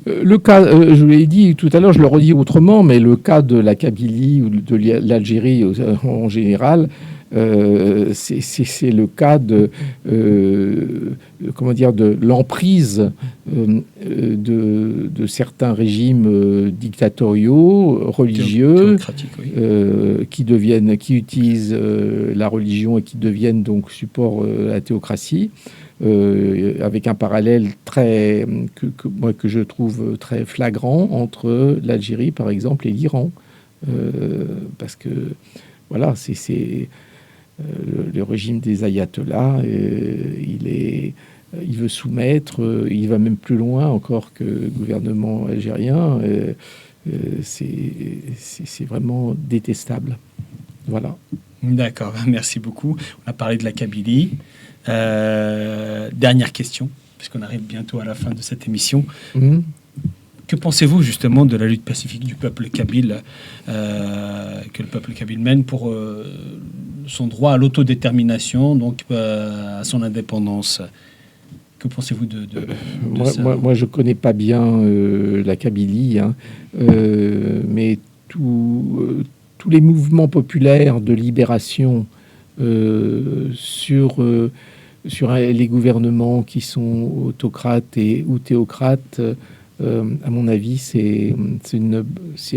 Le cas, je l'ai dit tout à l'heure, je le redis autrement, mais le cas de la Kabylie ou de l'Algérie en général, c'est le cas de l'emprise de certains régimes dictatoriaux, religieux, oui. qui utilisent la religion et qui deviennent donc support à la théocratie. Avec un parallèle que je trouve très flagrant entre l'Algérie, par exemple, et l'Iran. Parce que, voilà, c'est le régime des ayatollahs, il veut soumettre, il va même plus loin encore que le gouvernement algérien. C'est vraiment détestable. Voilà. D'accord, merci beaucoup. On a parlé de la Kabylie. Dernière question, puisqu'on arrive bientôt à la fin de cette émission. Que pensez-vous justement de la lutte pacifique du peuple kabyle, que le peuple kabyle mène pour son droit à l'autodétermination, donc à son indépendance? Que pensez-vous de ça? Moi, je ne connais pas bien la Kabylie, mais tous les mouvements populaires de libération sur les gouvernements qui sont autocrates ou théocrates, à mon avis, c'est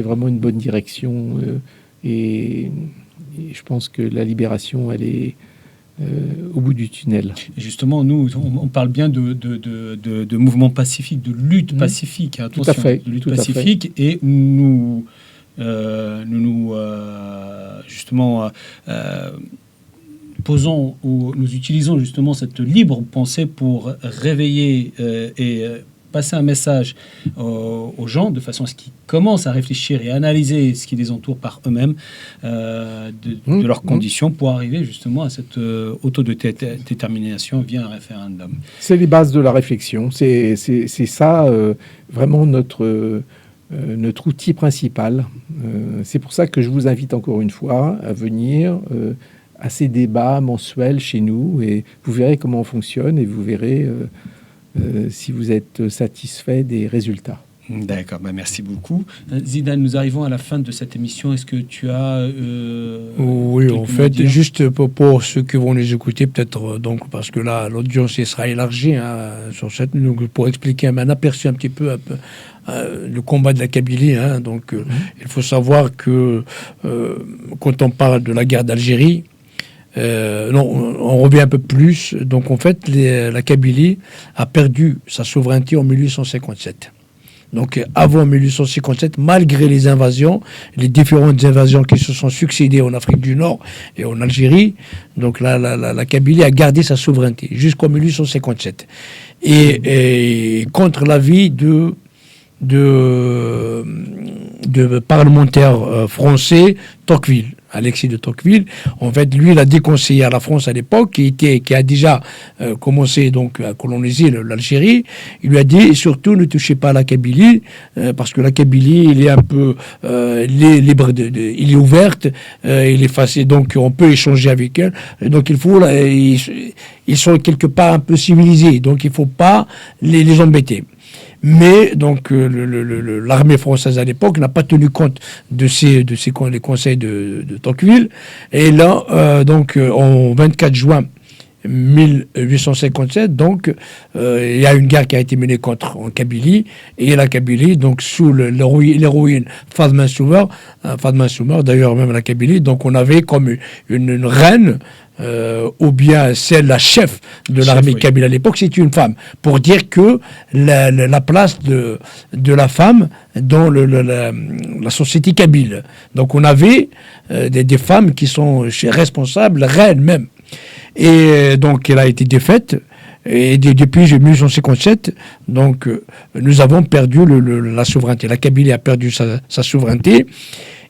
vraiment une bonne direction. Et je pense que la libération, elle est au bout du tunnel. Et justement, nous, on parle bien de mouvement pacifique, de lutte pacifique. Attention, tout à fait, de lutte pacifique. Et nous justement posons ou nous utilisons justement cette libre pensée pour réveiller et passer un message aux gens de façon à ce qu'ils commencent à réfléchir et à analyser ce qui les entoure par eux-mêmes, de leurs conditions, pour arriver justement à cette autodétermination via un référendum. C'est les bases de la réflexion. C'est ça vraiment notre outil principal. C'est pour ça que je vous invite encore une fois à venir à ces débats mensuels chez nous, et vous verrez comment on fonctionne et vous verrez si vous êtes satisfait des résultats. D'accord, merci beaucoup. Zidane, nous arrivons à la fin de cette émission. Est-ce que tu as... oui, en fait, juste pour ceux qui vont les écouter, peut-être, donc, parce que là, l'audience sera élargie sur cette... Donc, pour expliquer un aperçu un petit peu le combat de la Kabylie. Donc, il faut savoir que quand on parle de la guerre d'Algérie, on revient un peu plus. Donc, en fait, la Kabylie a perdu sa souveraineté en 1857. Donc, avant 1857, malgré les invasions, les différentes invasions qui se sont succédées en Afrique du Nord et en Algérie, donc la Kabylie a gardé sa souveraineté jusqu'en 1857. Et contre l'avis parlementaire français, Tocqueville. Alexis de Tocqueville, en fait, lui, il a déconseillé à la France à l'époque, qui a déjà commencé donc à coloniser l'Algérie. Il lui a dit surtout ne touchez pas à la Kabylie, parce que la Kabylie, il est un peu libre, il est ouverte, il est facile, donc on peut échanger avec elle. Donc il faut, ils sont quelque part un peu civilisés, donc il faut pas les embêter. Mais donc l'armée française à l'époque n'a pas tenu compte de les conseils de Tocqueville. Et là, donc en 24 juin 1857, donc il y a une guerre qui a été menée en Kabylie, et la Kabylie, donc sous l'héroïne Fatma Soumar, d'ailleurs même la Kabylie, donc on avait comme une reine. Ou bien la chef de l'armée kabyle à l'époque, c'est une femme, pour dire que la place de la femme dans la société kabyle. Donc on avait des femmes qui sont responsables, reines même. Et donc elle a été défaite. Et depuis 1857, donc nous avons perdu la souveraineté. La Kabylie a perdu sa souveraineté,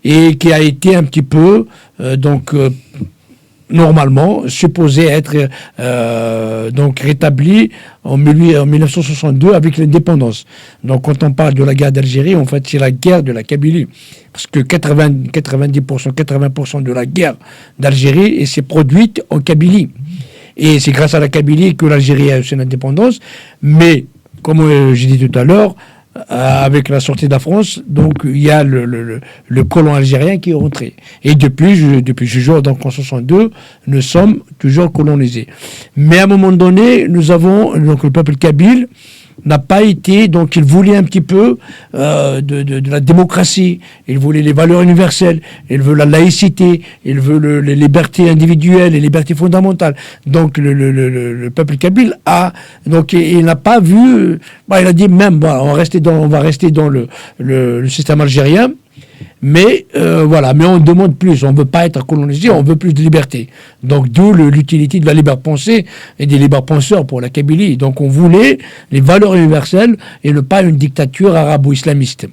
et qui a été un petit peu normalement supposé être donc rétabli en 1962 avec l'indépendance. Donc quand on parle de la guerre d'Algérie, en fait c'est la guerre de la Kabylie, parce que 80% de la guerre d'Algérie s'est produite en Kabylie, et c'est grâce à la Kabylie que l'Algérie a eu son indépendance. Mais comme j'ai dit tout à l'heure, avec la sortie de la France, donc il y a le colon algérien qui est rentré. Et depuis donc en 62, nous sommes toujours colonisés. Mais à un moment donné, nous avons, donc le peuple kabyle n'a pas été, donc il voulait un petit peu de la démocratie, il voulait les valeurs universelles, il veut la laïcité, il veut les libertés individuelles, les libertés fondamentales. Donc le peuple kabyle donc il n'a pas vu, il a dit même, on va rester dans le système algérien. Mais mais on demande plus, on ne veut pas être colonisé, on veut plus de liberté. Donc d'où l'utilité de la libre pensée et des libres penseurs pour la Kabylie. Donc on voulait les valeurs universelles et pas une dictature arabo-islamiste.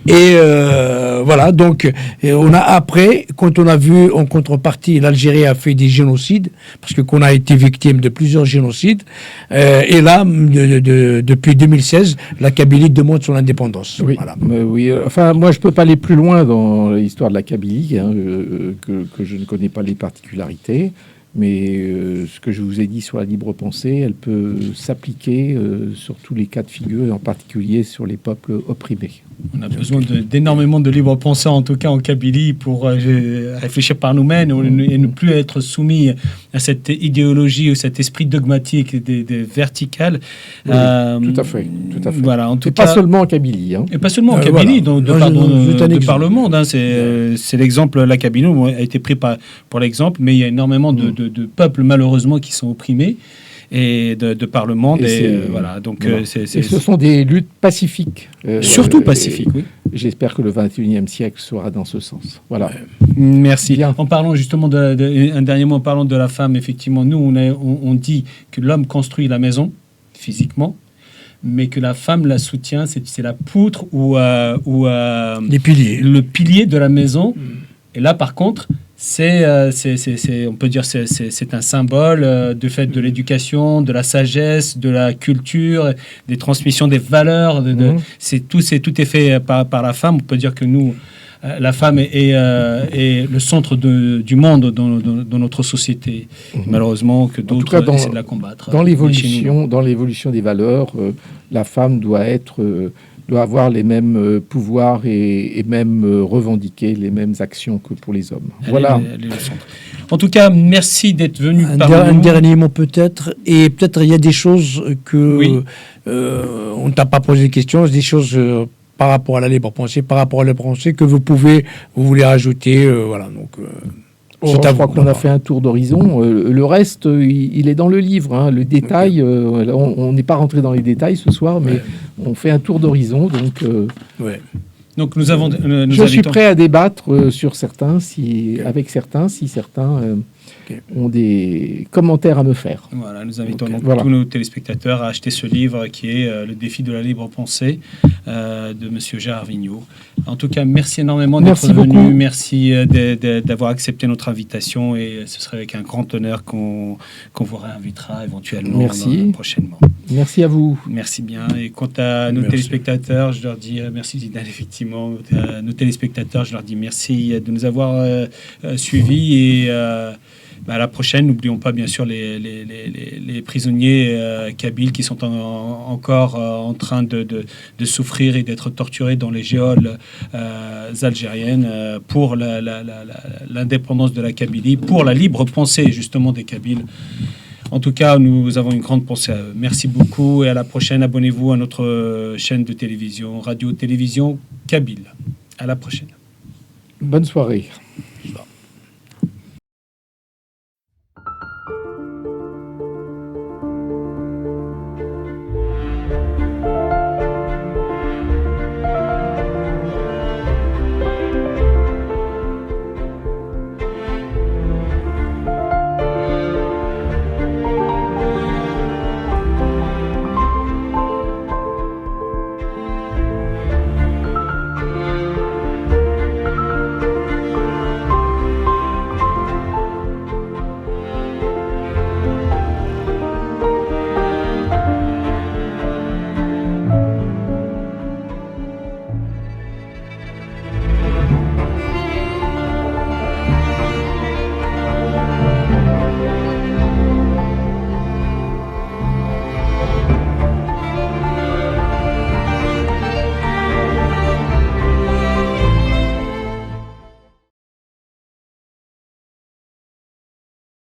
Et donc on a après, quand on a vu en contrepartie, l'Algérie a fait des génocides, parce qu'on a été victime de plusieurs génocides, et là, depuis 2016, la Kabylie demande son indépendance. Oui, voilà. Enfin, moi je peux pas aller plus loin dans l'histoire de la Kabylie, que je ne connais pas les particularités. Mais ce que je vous ai dit sur la libre pensée, elle peut s'appliquer sur tous les cas de figure, et en particulier sur les peuples opprimés. On a besoin d'énormément de libre penseurs, en tout cas en Kabylie, pour réfléchir par nous-mêmes et ne plus être soumis à cette idéologie ou cet esprit dogmatique des verticales. Oui, tout à fait. Voilà, en tout cas, pas seulement en Kabylie. Et pas seulement en Kabylie, de par le monde. C'est l'exemple, la Kabylie a été pris pour l'exemple, mais il y a énormément de peuples malheureusement qui sont opprimés et de par le monde. Voilà. Donc, et ce sont des luttes pacifiques. Surtout pacifiques, oui. J'espère que le 21e siècle sera dans ce sens. Voilà. Merci. Bien. En parlant justement un dernier mot, en parlant de la femme, effectivement, nous, on dit que l'homme construit la maison physiquement, mais que la femme la soutient, c'est la poutre ou les piliers. Le pilier de la maison. Et là, par contre, on peut dire c'est un symbole du fait de l'éducation, de la sagesse, de la culture, des transmissions des valeurs. Tout est fait par la femme. On peut dire que nous, la femme est le centre du monde dans notre société. Malheureusement, que d'autres essaient de la combattre. Dans l'évolution des valeurs, la femme doit avoir les mêmes pouvoirs et même revendiquer les mêmes actions que pour les hommes. Voilà. Elle est le centre. En tout cas, merci d'être venu parmi nous. Un dernier mot peut-être, et peut-être il y a des choses que on ne t'a pas posé de questions, des choses par rapport à la libre pensée, que vous voulez rajouter, voilà. Donc. Je crois qu'on a fait un tour d'horizon. Le reste, il est dans le livre. Le détail, on n'est pas rentré dans les détails ce soir, mais on fait un tour d'horizon. Donc, je suis prêt à débattre sur certains, avec certains, si certains ont des commentaires à me faire. Voilà, nous invitons tous nos téléspectateurs à acheter ce livre qui est Le défi de la libre pensée de Monsieur Gérard Vigneault. En tout cas, merci énormément d'être Merci venu. beaucoup. Merci d'avoir accepté notre invitation. Et ce serait avec un grand honneur qu'on vous réinvitera éventuellement prochainement. Merci à vous. Merci bien. Et quant à nos téléspectateurs, je leur dis merci Zidane, effectivement. À nos téléspectateurs, je leur dis merci de nous avoir suivis. Et à la prochaine, n'oublions pas bien sûr les prisonniers kabyles qui sont encore en train de souffrir et d'être torturés dans les geôles algériennes pour l'indépendance de la Kabylie, pour la libre pensée justement des Kabyles. En tout cas, nous avons une grande pensée à eux. Merci beaucoup et à la prochaine. Abonnez-vous à notre chaîne de télévision, Radio-Télévision Kabyle. À la prochaine. Bonne soirée.